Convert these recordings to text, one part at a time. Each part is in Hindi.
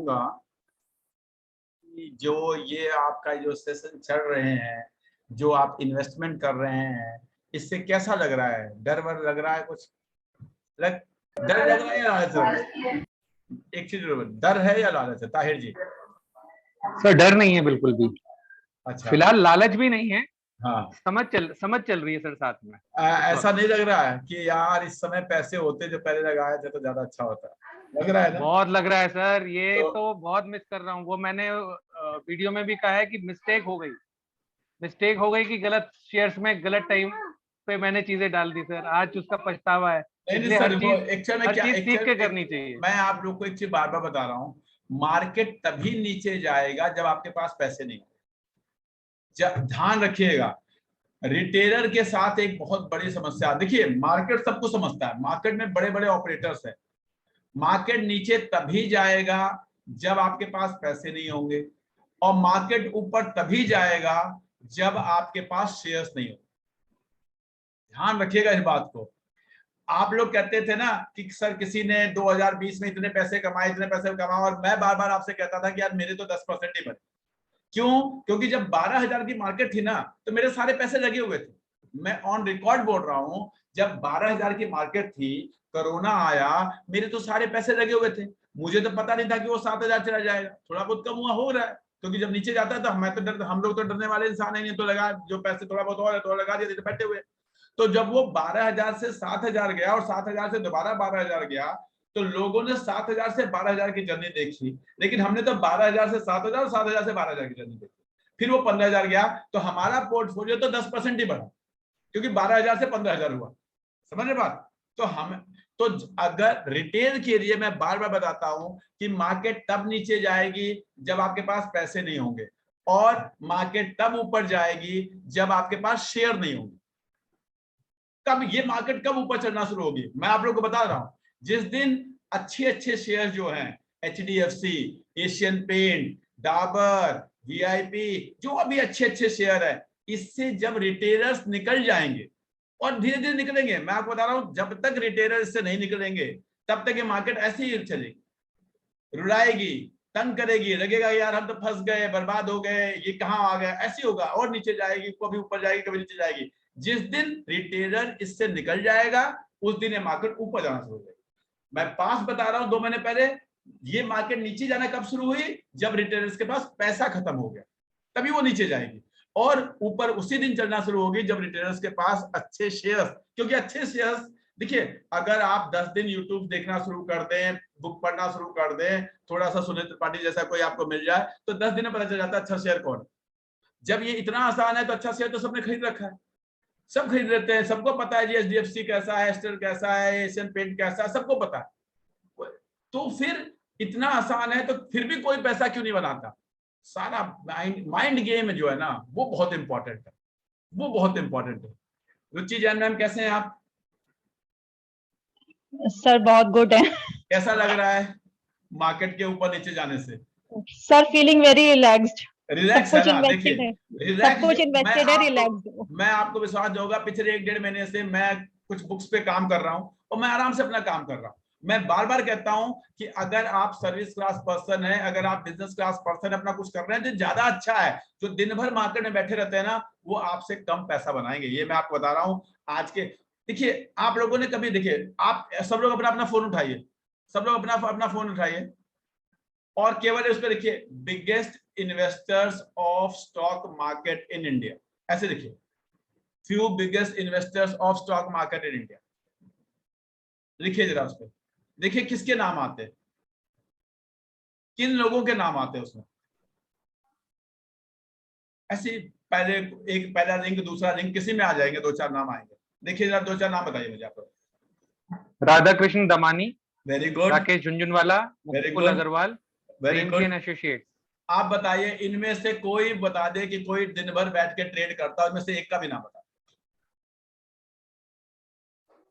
चाहूंगा कि जो ये आपका जो सेशन चल रहे हैं, जो आप इन्वेस्टमेंट कर रहे हैं, इससे कैसा लग रहा है? डर वर लग रहा है कुछ? डर लग रहा है या लालच लग रहा है? एक चीज डर है या लालच है ताहिर जी? सर डर नहीं है बिल्कुल भी। अच्छा, फिलहाल लालच भी नहीं है। हाँ। समझ चल रही है सर साथ में। ऐसा नहीं लग रहा है कि यार इस समय पैसे होते जो पहले लगाए थे तो ज्यादा अच्छा होता? लग रहा है ना? बहुत लग रहा है सर, ये तो तो बहुत मिस कर रहा हूँ। वो मैंने वीडियो में भी कहा है कि मिस्टेक हो गई कि गलत शेयर्स में गलत टाइम पे मैंने चीजें डाल दी सर। आज उसका पछतावा है। नहीं नहीं इसलिए सर, वो एक्चुअल में हर क्या, चीज सीख के करनी चाहिए। मैं आप लोग को एक चीज बार बार बता रहा हूँ, मार्केट तभी नीचे जाएगा जब आपके पास पैसे नहीं। जब ध्यान रखिएगा, रिटेलर के साथ एक बहुत बड़ी समस्या, देखिए मार्केट सबको समझता है, मार्केट में बड़े बड़े ऑपरेटर्स हैं। मार्केट नीचे तभी जाएगा जब आपके पास पैसे नहीं होंगे, और मार्केट ऊपर तभी जाएगा जब आपके पास शेयर्स नहीं होंगे। ध्यान रखिएगा इस बात को। आप लोग कहते थे ना कि सर किसी ने 2020 में इतने पैसे कमाए, इतने पैसे कमाए, और मैं बार बार आपसे कहता था कि यार मेरे तो 10% ही बने। क्यों? क्योंकि जब 12,000 की मार्केट थी ना, तो मेरे सारे पैसे लगे हुए थे। मैं ऑन रिकॉर्ड बोल रहा हूं, जब 12,000 की मार्केट थी, कोरोना आया, मेरे तो सारे पैसे लगे हुए थे। मुझे तो पता नहीं था कि वो 7,000 चला जाएगा। थोड़ा बहुत कम हुआ हो रहा है, क्योंकि जब नीचे जाता है तो हम लोग तो डरने वाले इंसान है नहीं, तो लगा जो पैसे थोड़ा बहुत और है तो लगा दिया, बैठे हुए। तो जब वो 12,000 से 7,000 गया और 7,000 से दोबारा 12,000 गया, तो लोगों ने 7,000 से 12,000 की जर्नी देखी, लेकिन हमने तो 12,000 से 7,000 और 7,000 से 12,000 की जर्नी देखी। फिर वो 15,000 गया, तो हमारा पोर्टफोलियो तो 10% ही बढ़ा, क्योंकि 12,000 से 15,000 हुआ। समझ रहे बात? तो अगर रिटेल के लिए मैं बार बार बताता हूं कि मार्केट तब नीचे जाएगी जब आपके पास पैसे नहीं होंगे, और मार्केट तब ऊपर जाएगी जब आपके पास शेयर नहीं होंगे। कब ये मार्केट कब ऊपर चढ़ना शुरू होगी? मैं आप लोग को बता रहा हूं, जिस दिन अच्छे अच्छे शेयर जो हैं, HDFC, Asian Paint, Dabur, VIP, जो अभी अच्छे अच्छे शेयर है, इससे जब रिटेलर्स निकल जाएंगे, और धीरे धीरे निकलेंगे, मैं आपको बता रहा हूं, जब तक रिटेलर्स से नहीं निकलेंगे तब तक ये मार्केट ऐसे ही चलेगी, रुलाएगी, तंग करेगी, लगेगा यार हम तो फंस गए, बर्बाद हो गए, ये कहां आ गया, ऐसे होगा, और नीचे जाएगी, कभी ऊपर जाएगी, कभी नीचे जाएगी। जिस दिन रिटेलर इससे निकल जाएगा, उस दिन ये मार्केट ऊपर जाना शुरू हो जाएगी। मैं पास बता रहा हूं 2 महीने पहले, ये मार्केट नीचे जाना कब शुरू हुई? जब रिटेलर्स के पास पैसा खत्म हो गया, तभी वो नीचे जाएगी। और ऊपर उसी दिन चलना शुरू होगी जब रिटेलर्स के पास अच्छे शेयर्स, क्योंकि अच्छे शेयर्स, देखिए अगर आप 10 दिन यूट्यूब देखना शुरू कर दें, बुक पढ़ना शुरू कर दें, थोड़ा सा सुनील त्रिपाठी जैसा कोई आपको मिल जाए, तो 10 दिन में पता चल जाता है अच्छा शेयर कौन। जब ये इतना आसान है तो अच्छा शेयर तो सबने खरीद रखा है, सब खरीद लेते हैं, सबको पता है जी HDFC कैसा है, एस्टर कैसा है, एशियन पेंट कैसा है, सबको पता है। तो फिर इतना आसान है तो फिर भी कोई पैसा क्यों नहीं बनाता? सारा माइंड गेम जो है ना, वो बहुत इंपॉर्टेंट है, वो बहुत इंपॉर्टेंट है। रुचि जैन मैम कैसे हैं आप? सर बहुत गुड है। कैसा लग रहा है मार्केट के ऊपर नीचे जाने से? Sir feeling very relaxed. Relax है ना? देखिए सब कुछ इन्वेस्टेड है, रिलैक्स्ड। मैं आपको विश्वास होगा, पिछले 1-1.5 महीने से मैं कुछ बुक्स पे काम कर रहा हूं, और मैं आराम से अपना काम कर रहा हूं। मैं बार बार कहता हूं कि अगर आप सर्विस क्लास पर्सन है, अगर आप बिजनेस क्लास पर्सन अपना कुछ कर रहे हैं तो ज्यादा अच्छा है। जो दिन भर मार्केट में बैठे रहते हैं ना, वो आपसे कम पैसा बनाएंगे, ये मैं आपको बता रहा हूं। आज के देखिए, आप लोगों ने कभी, देखिए आप सब लोग अपना अपना फोन उठाइए, सब लोग अपना अपना फोन उठाइए, और केवल उस पर लिखिए biggest investors of stock market in India, ऐसे लिखिए, few biggest investors of stock market in India. लिखिए जरा उस पर, देखिए किसके नाम आते हैं, किन लोगों के नाम आते हैं उसमें। ऐसे पहले एक पहला लिंक, दूसरा लिंक, किसी में आ जाएंगे, 2-4 नाम आएंगे। देखिए जरा 2-4 नाम बताइए मुझे आप। Radha Krishna Damani, very good. Rakesh Jhunjhunwala, very Mukul good, Agrawal, very good. Indian associate. आप बताइए इनमें से कोई बता दे कि कोई दिन भर बैठ के ट्रेड करता है, इनमें से एक का भी नाम बता।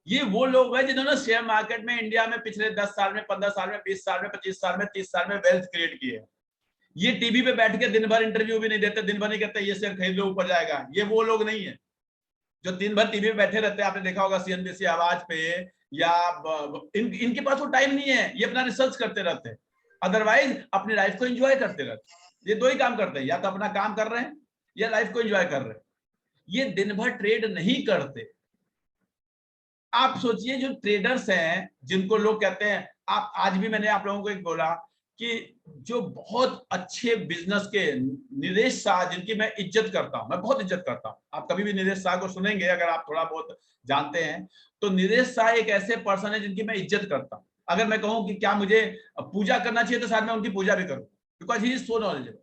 ये वो लोग हैं जिन्होंने शेयर मार्केट में इंडिया में पिछले 10 साल में, 15 साल में, 20 साल में, 25 साल में, 30 साल में वेल्थ क्रिएट की है। ये टीवी पे बैठ के दिन भर इंटरव्यू भी नहीं देते, दिन भर नहीं कहते ये शेयर खरीद लो ऊपर जाएगा। ये वो लोग नहीं है जो दिन भर टीवी पे बैठे रहते हैं। आपने देखा होगा CNBC आवाज पे, या इनके पास वो टाइम नहीं है, ये अपना रिसर्च करते रहते हैं। अदरवाइज अपनी लाइफ को एंजॉय करते रहते। ये दो ही काम करते हैं, या तो अपना काम कर रहे हैं या लाइफ को एंजॉय कर रहे हैं। ये दिन भर ट्रेड नहीं करते। आप सोचिए जो ट्रेडर्स हैं जिनको लोग कहते हैं, आप आज भी मैंने आप लोगों को एक बोला कि जो बहुत अच्छे बिजनेस के निदेश शाह, जिनकी मैं इज्जत करता हूं, मैं बहुत इज्जत करता हूं, आप कभी भी निदेश शाह को सुनेंगे अगर आप थोड़ा बहुत जानते हैं तो निदेश शाह एक ऐसे पर्सन है जिनकी मैं इज्जत करता हूं। अगर मैं कहूं कि क्या मुझे पूजा करना चाहिए तो शायद मैं उनकी पूजा भी करूं, because he is so knowledgeable.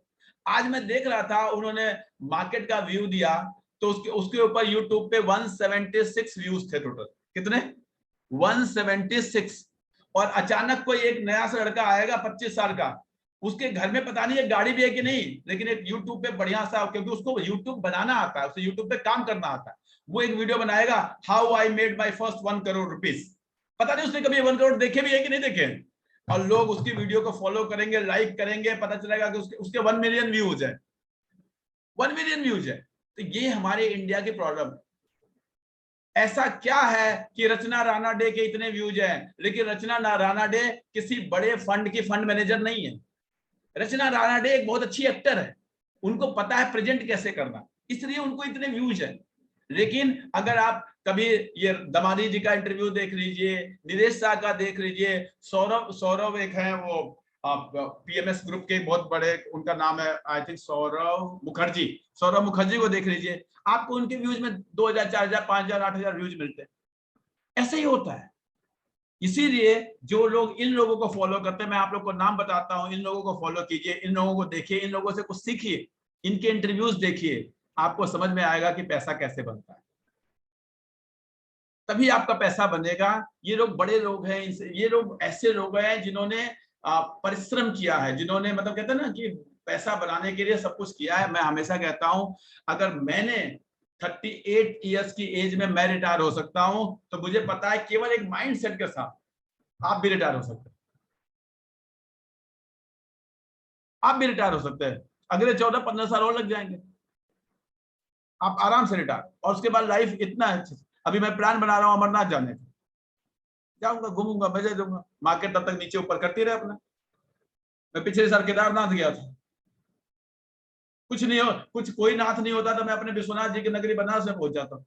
आज मैं देख रहा था, उन्होंने मार्केट का व्यू दिया तो उसके ऊपर यूट्यूब पे 176 व्यूज थे टोटल। कितने? 176। और अचानक कोई एक नया सा लड़का आएगा 25 साल का, उसके घर में पता नहीं एक गाड़ी भी है कि नहीं, लेकिन एक यूट्यूब पे बढ़िया सा, क्योंकि उसको यूट्यूब बनाना आता है, उसे यूट्यूब पे काम करना आता है, वो एक वीडियो बनाएगा, how I made my first 1 crore rupees. पता नहीं उसने कभी 1 करोड़ देखे भी है कि नहीं देखे, और लोग उसकी वीडियो को फॉलो करेंगे, लाइक करेंगे, पता चलेगा कि उसके 1 मिलियन व्यूज है, 1 मिलियन व्यूज है। तो ये हमारे इंडिया की प्रॉब्लम है। ऐसा क्या है कि रचना राणा डे के इतने व्यूज हैं, लेकिन रचना राणा डे किसी बड़े फंड की फंड मैनेजर नहीं है। रचना राणा डे एक बहुत अच्छी एक्टर है, उनको पता है प्रेजेंट कैसे करना, इसलिए उनको इतने व्यूज हैं। लेकिन अगर आप कभी ये दमादी जी का इंटरव्यू देख लीजिए, निदेश शाह का देख लीजिए, सौरभ एक है वो पीएमएस ग्रुप के बहुत बड़े, उनका नाम है आई थिंक सौरभ मुखर्जी को देख लीजिए, आपको उनके व्यूज में 2000, 4000, 5000, 8000 व्यूज मिलते हैं। ऐसे ही होता है। इसीलिए जो लोग इन लोगों को फॉलो करते हैं, मैं आप लोग को नाम बताता हूं, इन लोगों को फॉलो कीजिए, इन लोगों को देखिए, इन लोगों से कुछ सीखिए, इनके इंटरव्यूज देखिए, आपको समझ में आएगा कि पैसा कैसे बनता है, तभी आपका पैसा बनेगा। ये लोग बड़े लोग हैं, ये लोग ऐसे लोग हैं जिन्होंने परिश्रम किया है, जिन्होंने मतलब कहते हैं ना कि पैसा बनाने के लिए सब कुछ किया है। मैं हमेशा कहता हूं, अगर मैंने 38 इयर्स की एज में मैं रिटायर हो सकता हूं, तो मुझे पता है केवल एक माइंड सेट के साथ आप भी रिटायर हो सकते हैं। आप भी रिटायर हो सकते हैं, अगले 14-15 साल और लग जाएंगे, आप आराम से रिटायर, और उसके बाद लाइफ इतना है। अभी मैं प्लान बना रहा हूं अमरनाथ जाने का, जाऊंगा, घूमूंगा, मजे दूंगा, मार्केट तब तक नीचे ऊपर करती रहे अपना। मैं पिछले साल केदारनाथ गया था, कुछ नहीं हो, कुछ कोई नाथ नहीं होता तो मैं अपने विश्वनाथ जी की नगरी बनारस में पहुंच जाता हूँ,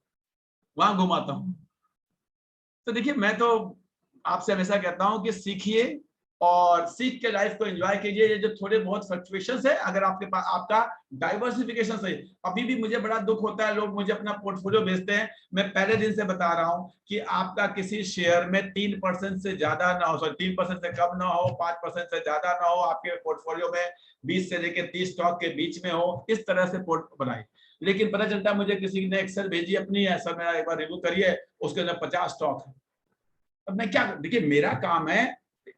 वहां घुमाता हूँ। तो देखिए, मैं तो आपसे हमेशा कहता हूं कि सीखिए और सीख के लाइफ को एंजॉय कीजिए। ये जो थोड़े बहुत फ्लक्चुएशंस है, अगर आपके पास आपका डाइवर्सिफिकेशन सही। अभी भी मुझे बड़ा दुख होता है, लोग मुझे अपना पोर्टफोलियो भेजते हैं, मैं पहले दिन से बता रहा हूं कि आपका किसी शेयर में 3% से ज्यादा ना हो, 3% से कम ना हो, 5% से ज्यादा ना हो, आपके पोर्टफोलियो में 20 से लेकर 30 स्टॉक के बीच में हो, इस तरह से पोर्ट बनाए। लेकिन पता चलता है मुझे किसी ने एक्सेल भेजी अपनी, ऐसा मेरा एक बार रिव्यू करिए, उसके अंदर 50 स्टॉक है। अब मैं क्या, देखिए मेरा काम है,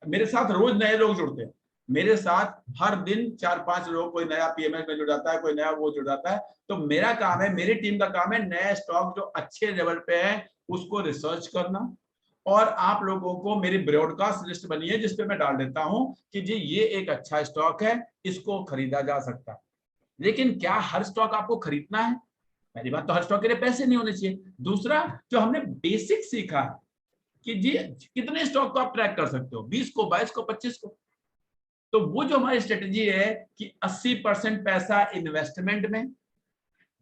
मेरे साथ रोज नए लोग जुड़ते हैं, मेरे साथ हर दिन 4-5 लोग, कोई नया पीएमएस में जुड़ जाता है, कोई नया वो जुड़ जाता है। तो मेरा काम है, मेरी टीम का काम है, नए स्टॉक जो अच्छे लेवल पे है उसको रिसर्च करना, और आप लोगों को मेरी ब्रॉडकास्ट लिस्ट बनी है जिसपे मैं डाल देता हूं कि जी ये एक अच्छा स्टॉक है, इसको खरीदा जा सकता है। लेकिन क्या हर स्टॉक आपको खरीदना है? पहली बात तो हर स्टॉक के लिए पैसे नहीं होने चाहिए। दूसरा, जो हमने बेसिक सीखा है कि जी कितने स्टॉक को आप ट्रैक कर सकते हो, 20 को, 22 को, 25 को, तो वो जो हमारी स्ट्रेटेजी है कि 80% पैसा इन्वेस्टमेंट में,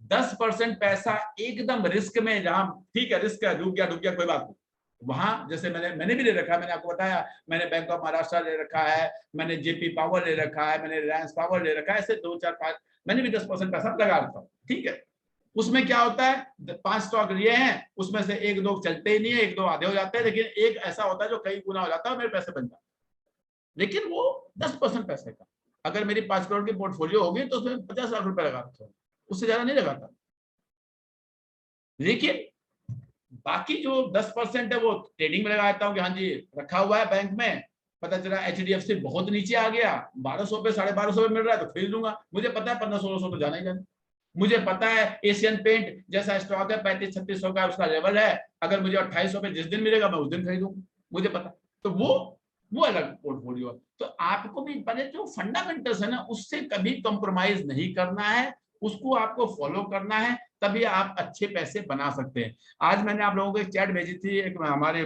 10% पैसा एकदम रिस्क में, जहां ठीक है रिस्क है, डूब गया कोई बात नहीं, वहां जैसे मैंने भी ले रखा है, मैंने आपको बताया, मैंने बैंक ऑफ महाराष्ट्र ले रखा है, मैंने जेपी पावर ले रखा है, मैंने रिलायंस पावर ले रखा है, ऐसे 2-4-5 मैंने भी 10% पैसा लगा रखा हूं, ठीक है। उसमें क्या होता है, 5 स्टॉक लिए हैं, उसमें से 1-2 चलते ही नहीं है, 1-2 आधे हो जाते हैं, लेकिन एक ऐसा होता है जो कई गुना हो जाता है, मेरे पैसे बन जाते हैं। लेकिन वो 10% पैसे का, अगर मेरी 5 करोड़ की पोर्टफोलियो होगी तो उसमें 50 लाख रुपए लगाता हूँ, उससे ज्यादा नहीं लगाता। लेकिन बाकी जो 10% है वो ट्रेडिंग में लगा देता हूँ कि हाँ जी रखा हुआ है बैंक में, पता चला HDFC बहुत नीचे आ गया, 1200 पे, 1250 पे मिल रहा है तो खरीद लूंगा, मुझे पता है 1500-1600 तो जाना ही जाना। मुझे पता है एशियन पेंट जैसा स्टॉक है 3500-3600 का उसका लेवल है, अगर मुझे 2800 पे जिस दिन मिलेगा मैं उस दिन खरीदूंगा, मुझे पता। तो वो अलग पोर्टफोलियो है। तो आपको भी पहले जो फंडामेंटल्स है ना, उससे कभी कॉम्प्रोमाइज नहीं करना है, उसको आपको फॉलो करना है, तभी आप अच्छे पैसे बना सकते हैं। आज मैंने आप लोगों को एक चैट भेजी थी, एक हमारे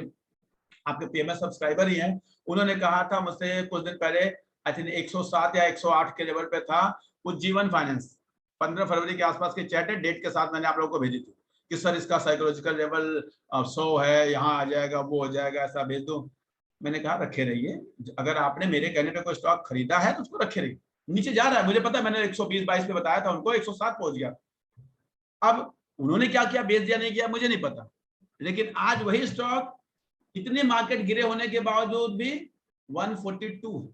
आपके पीएमएस सब्सक्राइबर ही हैं, उन्होंने कहा था मुझसे कुछ दिन पहले आई थिंक 107 या 108 के लेवल पे था। उज्जीवन फाइनेंस 15 फरवरी के आसपास की चैट है, डेट के साथ मैंने आप लोगों को भेजी थी कि सर इसका साइकोलॉजिकल लेवल 100 है, यहाँ आ जाएगा, वो हो जाएगा, ऐसा भेज दो। मैंने कहा रखे रहिए, अगर आपने मेरे कहने पे कोई स्टॉक खरीदा है तो उसको रखे रहिए। नीचे जा रहा है, मुझे पता है, मैंने 120-22 पे बताया था उनको, 107 पहुंच गया। अब उन्होंने क्या किया, बेच दिया नहीं किया मुझे नहीं पता, लेकिन आज वही स्टॉक इतने मार्केट गिरे होने के बावजूद भी 142।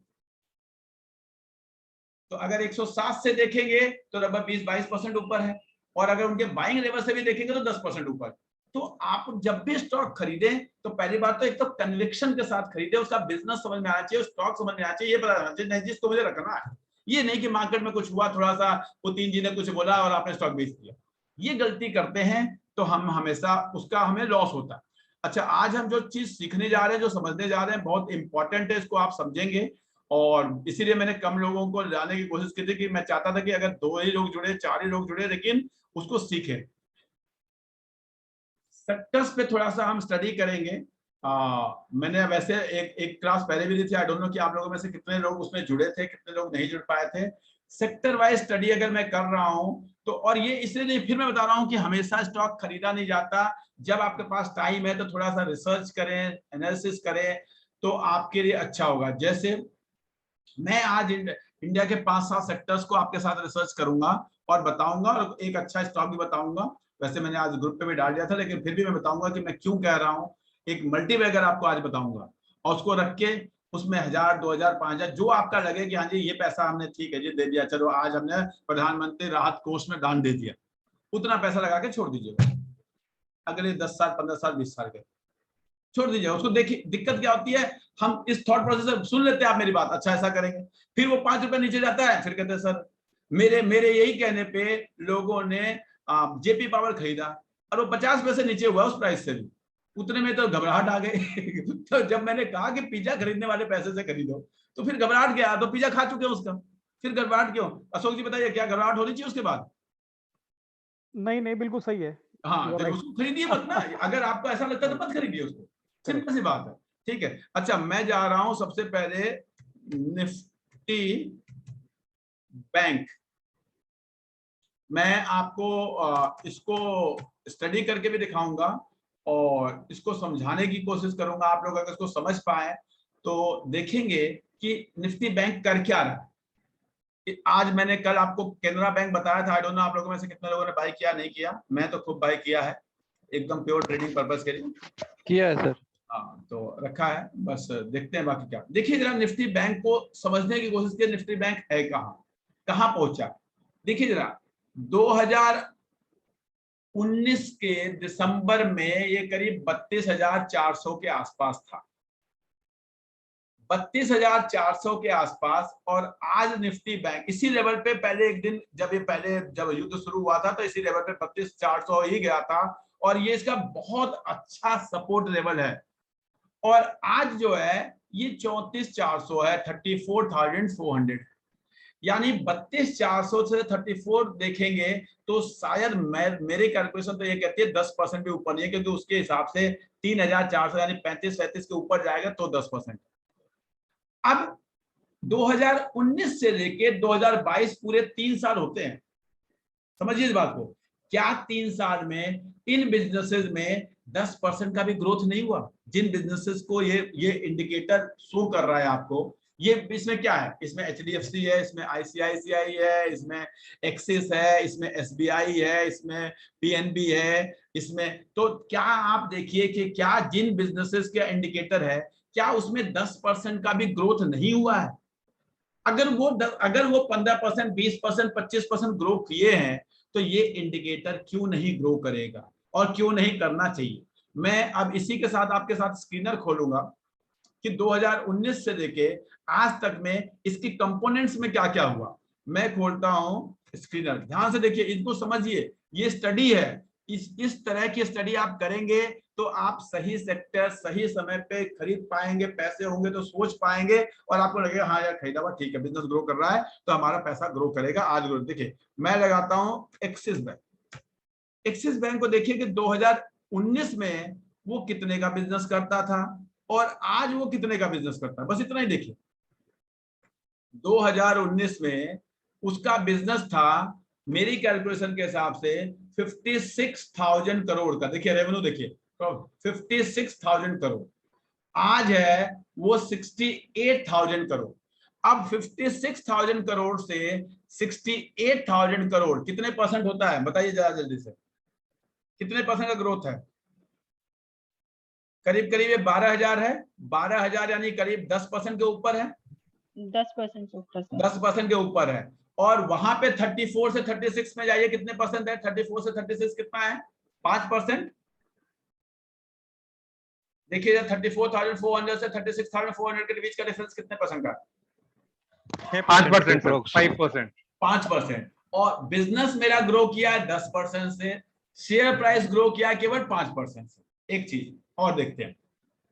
तो अगर 107 से देखेंगे तो लगभग 20-22% ऊपर है, और अगर उनके बाइंग लेवल से भी देखेंगे तो 10% ऊपर। तो आप जब भी स्टॉक खरीदें तो पहली बात तो एक तो कन्विक्शन के साथ खरीदे, उसका बिजनेस समझ में आना चाहिए, स्टॉक समझ में आना चाहिए, ये पता होना चाहिए नहीं जिसको मुझे रखना है। ये नहीं कि मार्केट में कुछ हुआ, थोड़ा सा पुतिन जी ने कुछ बोला और आपने स्टॉक बेच दिया, ये गलती करते हैं तो हम हमेशा उसका हमें लॉस होता है। अच्छा, आज हम जो चीज सीखने जा रहे हैं, जो समझने जा रहे हैं, बहुत इंपॉर्टेंट है, इसको आप समझेंगे। और इसीलिए मैंने कम लोगों को लाने की कोशिश की थी कि मैं चाहता था कि अगर 2 ही लोग जुड़े, 4 ही लोग जुड़े, लेकिन उसको सीखें। सेक्टर्स पे थोड़ा सा हम स्टडी करेंगे। मैंने वैसे एक क्लास पहले भी दी थी, आई डोंट नो कि आप लोगों में से कितने लोग उसमें जुड़े थे, कितने लोग नहीं जुड़ पाए थे। सेक्टर वाइज स्टडी अगर मैं कर रहा हूं तो, और ये इसलिए नहीं, फिर मैं बता रहा हूं कि हमेशा स्टॉक खरीदा नहीं जाता। जब आपके पास टाइम है तो थोड़ा सा रिसर्च करें, एनालिसिस करें, तो आपके लिए अच्छा होगा। जैसे मैं आज इंडिया के 5-7 सेक्टर्स को आपके साथ रिसर्च करूंगा और बताऊंगा, और एक अच्छा स्टॉक भी बताऊंगा। वैसे मैंने आज ग्रुप पे भी डाल दिया था, लेकिन फिर भी मैं बताऊंगा कि मैं क्यों कह रहा हूं। एक मल्टीबैगर आपको आज बताऊंगा, और उसको रख के उसमें 1000, 2000, 5000 जो आपका लगे कि हाँ जी ये पैसा हमने ठीक है जी दे दिया, चलो आज हमने प्रधानमंत्री राहत कोष में दान दे दिया, उतना पैसा लगा के छोड़ दीजिएगा। अगले 10 साल, 15 साल, 20 साल के छोड़ दीजिए उसको। देखिए दिक्कत क्या होती है, हम इस थॉट प्रोसेस से सुन लेते हैं आप मेरी बात, अच्छा ऐसा करेंगे, फिर वो 5 रुपए नीचे जाता है, फिर कहते हैं सर मेरे यही कहने पे लोगों ने जेपी पावर खरीदा और वो 50 पैसे नीचे हुआ उस प्राइस से भी, उतने में तो घबराहट आ गई। तो जब मैंने कहा कि पिज्जा खरीदने वाले पैसे से खरीदो, तो फिर घबराहट गया, तो पिज्जा खा चुके उसका, फिर घबराहट क्यों? अशोक जी बताइए, क्या घबराहट होनी चाहिए उसके बाद? नहीं नहीं, बिल्कुल सही है। हाँ, तो उसको खरीदिए मत ना, अगर आपको ऐसा लगता है तो मत खरीदिए उसको, सिंपल सी बात है। ठीक है, अच्छा मैं जा रहा हूं सबसे पहले निफ्टी बैंक। मैं आपको इसको स्टडी करके भी दिखाऊंगा और इसको समझाने की कोशिश करूंगा। आप लोग अगर इसको समझ पाए तो देखेंगे कि निफ्टी बैंक कर क्या रहा है। आज मैंने कल आपको कैनरा बैंक बताया था, आई डोंट नो आप लोगों में से कितने लोगों ने बाय किया, नहीं किया। मैं तो खूब बाय किया है, एकदम प्योर ट्रेडिंग पर्पस के लिए किया है सर। हाँ, तो रखा है, बस देखते हैं बाकी क्या। देखिए जरा निफ्टी बैंक को समझने की कोशिश की, निफ्टी बैंक है कहाँ, कहाँ पहुंचा। देखिए जरा 2019 के दिसंबर में ये करीब 32,400 के आसपास था, 32,400 के आसपास। और आज निफ्टी बैंक इसी लेवल पे पहले एक दिन जब युद्ध शुरू हुआ था तो इसी लेवल पे 32,400 ही गया था, और ये इसका बहुत अच्छा सपोर्ट लेवल है। और आज जो है ये 34,400 है, 34,400, यानी 32,400 से 34 देखेंगे तो शायद मेरे कैलकुलेशन तो ये कहती है 10% भी ऊपर नहीं है, क्योंकि उसके हिसाब से 3,400 यानी 35-37 के ऊपर जाएगा तो 10%। अब 2019 से लेके 2022 पूरे 3 साल होते हैं, समझिए इस बात को। क्या 3 साल में इन बिजनेसेस में 10% का भी ग्रोथ नहीं हुआ? जिन बिजनेसेस को ये इंडिकेटर शो कर रहा है आपको, ये इसमें क्या है, इसमें HDFC है, इसमें ICICI है, इसमें एक्सिस है, इसमें SBI है, इसमें PNB है, इसमें तो क्या आप देखिए कि क्या जिन बिजनेसेस का इंडिकेटर है, क्या उसमें 10% का भी ग्रोथ नहीं हुआ है? अगर वो 15%, 20%, 25% ग्रो किए हैं तो ये इंडिकेटर क्यों नहीं ग्रो करेगा और क्यों नहीं करना चाहिए? मैं अब इसी के साथ आपके साथ स्क्रीनर खोलूंगा कि 2019 से लेके आज तक में इसकी कंपोनेंट्स में क्या क्या हुआ। मैं खोलता हूं स्क्रीनर, ध्यान से देखिए, इनको समझिए, ये स्टडी है। इस तरह की स्टडी आप करेंगे तो आप सही सेक्टर सही समय पे खरीद पाएंगे, पैसे होंगे तो सोच पाएंगे, और आपको लगेगा हाँ यार खरीदा हुआ ठीक है, बिजनेस ग्रो कर रहा है तो हमारा पैसा ग्रो करेगा। आज ग्रो देखिए, मैं लगाता हूं एक्सिस बैंक। एक्सिस बैंक को देखिए कि 2019 में वो कितने का बिजनेस करता था और आज वो कितने का बिजनेस करता है, बस इतना ही देखिए। 2019 में उसका बिजनेस था मेरी कैलकुलेशन के हिसाब से 56,000 करोड़ का। देखिए रेवेन्यू देखिए, तो 56,000 करोड़। आज है वो 68,000 करोड़। अब 56,000 करोड़ से 68,000 करोड़ कितने परसेंट होता है बताइए जरा जल्दी से, कितने परसेंट का ग्रोथ है? करीब करीब ये 12,000 है। 12,000 यानी करीब 10% के ऊपर है। 10% ऊपर सर। 10% के ऊपर है। और वहां पे 34 से 36 में जाइए, कितने परसेंट है? 34 से 36 कितना है? 5%। देखिए 34,400 से 36,400 के बीच का डिफरेंस कितने परसेंट का? 5%, 5%। 5%। और बिजनेस मेरा ग्रो किया है 10% से, शेयर प्राइस ग्रो किया है केवल 5% से। एक चीज और देखते हैं,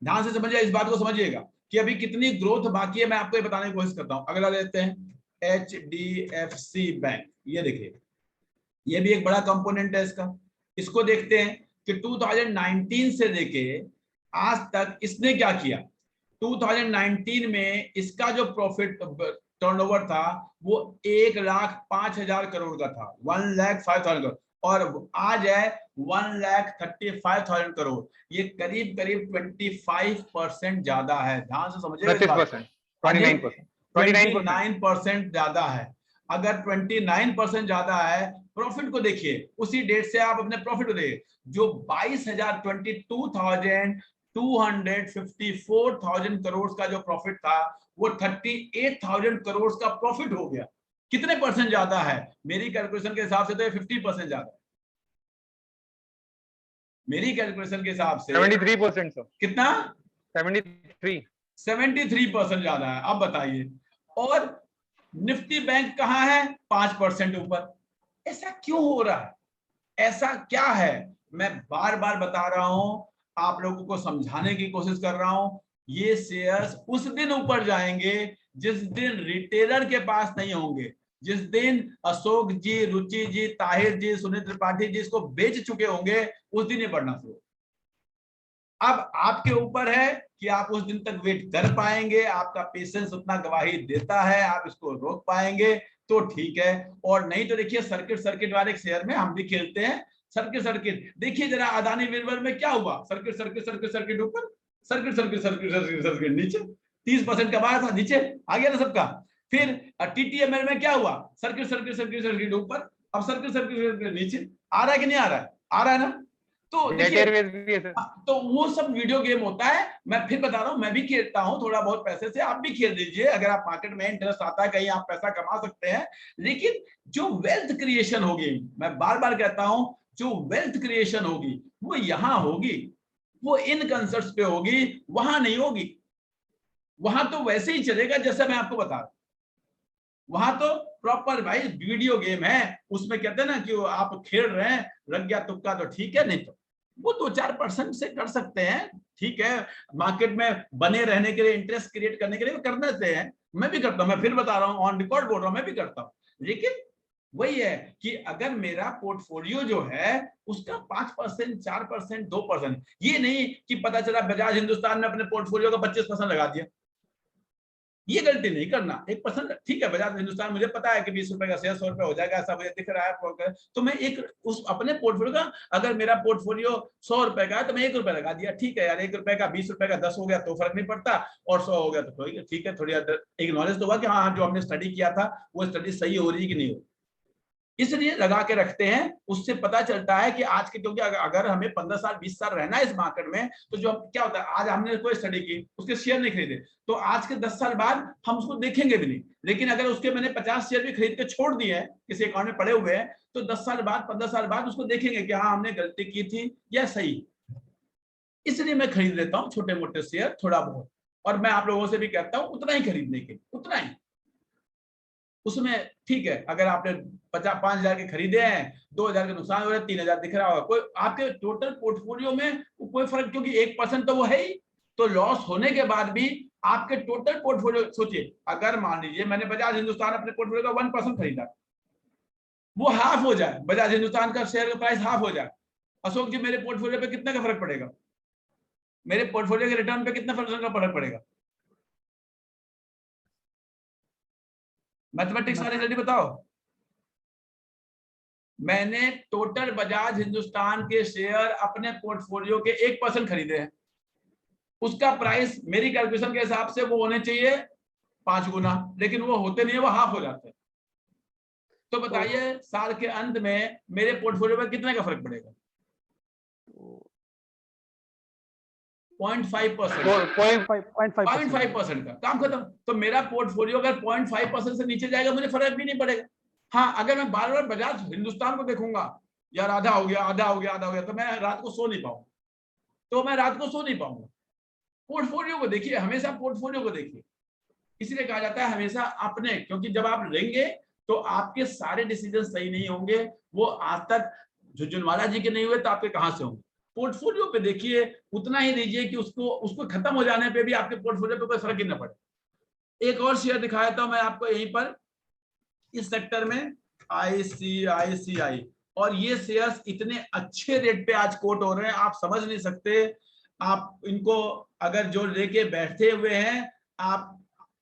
ध्यान से समझिए, इस बात को समझिएगा कि अभी कितनी ग्रोथ बाकी है, मैं आपको ये बताने की कोशिश करता हूं। अगला लेते हैं HDFC बैंक। ये देखिए, ये भी एक बड़ा कंपोनेंट है इसका। इसको देखते हैं कि 2019 से लेके आज तक इसने क्या किया। 2019 में इसका जो प्रॉफिट टर्नओवर था वो 1,05,000 करोड़ का था, 1,05,000 करोड़। और आज है 1,35,000 करोड़। ये करीब करीब 25% ज्यादा है। ध्यान से समझिए, 25%, 29%, 29% ज्यादा है। अगर 29% ज्यादा है, प्रॉफिट को देखिए, उसी डेट से आप अपने प्रॉफिट को देखिए, जो 22,254,000 करोड़ का जो प्रॉफिट था वो 38,000 करोड़ का प्रॉफिट हो गया। कितने परसेंट ज्यादा है? मेरी कैलकुलेशन के हिसाब से तो ये 50% ज्यादा है। मेरी कैलकुलेशन के हिसाब से 73% सर। कितना? 73% ज्यादा है। अब बताइए, और निफ्टी बैंक कहां है? 5% ऊपर। ऐसा क्यों हो रहा है? ऐसा क्या है? मैं बार बार बता रहा हूं, आप लोगों को समझाने की कोशिश कर रहा हूं। ये शेयर्स उस दिन ऊपर जाएंगे जिस दिन रिटेलर के पास नहीं होंगे, जिस दिन अशोक जी, रुचि जी, ताहिर जी, सुनील त्रिपाठी जी इसको बेच चुके होंगे, उस दिन ये बढ़ना शुरू। अब आपके ऊपर है कि आप उस दिन तक वेट कर पाएंगे, आपका पेशेंस उतना गवाही देता है, आप इसको रोक पाएंगे तो ठीक है, और नहीं तो देखिए सर्किट सर्किट वाले शेयर में हम भी खेलते हैं। सर्किट सर्किट देखिए जरा, अदानी विलवर में क्या हुआ? सर्किट सर्किट सर्किट सर्किट ऊपर, circuit circuit circuit circuit circuit नीचे। 30% का बाहर था, नीचे आ गया ना सबका। फिर TTML में क्या हुआ? सर्किट सर्किट सर्किट सर्किट ऊपर, अब सर्किट सर्किट सर्किट नीचे। आ रहा है कि नहीं आ रहा है? आ रहा है ना? तो देखिए, तो वो सब वीडियो गेम होता है। मैं फिर बता रहा हूं, मैं भी खेलता हूं थोड़ा बहुत पैसे से, आप भी खेल दीजिए अगर आप मार्केट में इंटरेस्ट आता है, कहीं आप पैसा कमा सकते हैं। लेकिन जो वेल्थ क्रिएशन होगी, मैं बार बार कहता हूं, जो वेल्थ क्रिएशन होगी वो यहां होगी, वो इन कंसेप्ट्स पे होगी, वहां नहीं होगी। वहां तो वैसे ही चलेगा जैसे मैं आपको बता रहा हूं। वहां तो प्रॉपर भाई वीडियो गेम है, उसमें कहते हैं ना कि आप खेल रहे हैं, लग गया तुक्का तो ठीक है, नहीं तो वो 2-4% से कर सकते हैं, ठीक है। मार्केट में बने रहने के लिए, इंटरेस्ट क्रिएट करने के लिए कर देते हैं, मैं भी करता हूं। मैं फिर बता रहा हूं, ऑन रिकॉर्ड बोल रहा हूं, मैं भी करता हूं। लेकिन वही है कि अगर मेरा पोर्टफोलियो जो है उसका 5%, 4%, 2%, ये नहीं कि पता चला बजाज हिंदुस्तान ने अपने पोर्टफोलियो का 25% लगा दिया, ये गलती नहीं करना। 1% ठीक है, बजाज हिंदुस्तान मुझे पता है कि 20 रुपए का शेयर 100 रुपए हो जाएगा, ऐसा मुझे दिख रहा है, तो मैं एक उस अपने पोर्टफोलियो का, अगर मेरा पोर्टफोलियो 100 रुपए का है तो मैं 1 रुपए लगा दिया, ठीक है यार, 1 रुपए का 20 रुपए का 10 हो गया तो फर्क नहीं पड़ता, और 100 हो गया तो ठीक है, थोड़ी एक नॉलेज तो हुआ कि हाँ जो हमने स्टडी किया था वो स्टडी सही हो रही है कि नहीं हो, इसलिए लगा के रखते हैं। उससे पता चलता है कि आज के, क्योंकि अगर हमें 15 साल 20 साल रहना है इस मार्केट में, तो जो क्या होता है, आज हमने कोई स्टडी की, उसके शेयर नहीं खरीदे, तो आज के 10 साल बाद हम उसको देखेंगे भी नहीं। लेकिन अगर उसके मैंने 50 शेयर भी खरीद के छोड़ दिए हैं, किसी अकाउंट में पड़े हुए हैं, तो 10 साल बाद, 15 साल बाद उसको देखेंगे कि हाँ हमने गलती की थी या सही। इसलिए मैं खरीद लेता हूँ छोटे मोटे शेयर, थोड़ा बहुत, और मैं आप लोगों से भी कहता हूँ उतना ही खरीदने के, उतना ही। उसमें ठीक है, अगर आपने 5,000 के खरीदे हैं, 2,000 के नुकसान हो रहे हैं, 3,000 दिख रहा होगा, कोई आपके टोटल पोर्टफोलियो में कोई फर्क, क्योंकि 1% तो वो है ही, तो लॉस होने के बाद भी आपके टोटल पोर्टफोलियो सोचिए, अगर मान लीजिए मैंने बजाज हिंदुस्तान अपने पोर्टफोलियो का 1% खरीदा, वो हाफ हो जाए, बजाज हिंदुस्तान का शेयर का प्राइस हाफ हो जाए, अशोक जी मेरे पोर्टफोलियो पे कितना का फर्क पड़ेगा? मेरे पोर्टफोलियो के रिटर्न पे कितना फर्क पड़ेगा? मैथमेटिक्स वाले जल्दी बताओ। मैंने टोटल बजाज हिंदुस्तान के शेयर अपने पोर्टफोलियो के 1% खरीदे हैं, उसका प्राइस मेरी कैलकुलेशन के हिसाब से वो होने चाहिए 5 गुना, लेकिन वो होते नहीं है, वो हाफ हो जाते हैं। तो बताइए साल के अंत में मेरे पोर्टफोलियो पर कितने का फर्क पड़ेगा? 0.5% का, काम खत्म। तो मेरा पोर्टफोलियो अगर 0.5% से नीचे जाएगा मुझे फर्क भी नहीं पड़ेगा। हाँ, अगर मैं बार बार बजाज हिंदुस्तान को देखूंगा, यार आधा हो गया, आधा हो गया, आधा हो गया, तो मैं रात को सो नहीं पाऊंगा। पोर्टफोलियो को देखिए, हमेशा पोर्टफोलियो को देखिए। इसलिए कहा जाता है हमेशा अपने, क्योंकि जब आप लेंगे तो आपके सारे डिसीजन सही नहीं होंगे। वो आज तक झुनझुनवाला जी के नहीं हुए तो आपके कहां से होंगे? पोर्टफोलियो पे देखिए, उतना ही दीजिए कि उसको खत्म हो जाने पे भी आपके पोर्टफोलियो पे कोई फर्क ही ना पड़े। एक और शेयर दिखाया था मैं आपको यहीं पर, इस सेक्टर में ICICI, और ये शेयर्स इतने अच्छे रेट पे आज कोट हो रहे हैं, आप समझ नहीं सकते। आप इनको अगर जो लेके बैठे हुए हैं, आप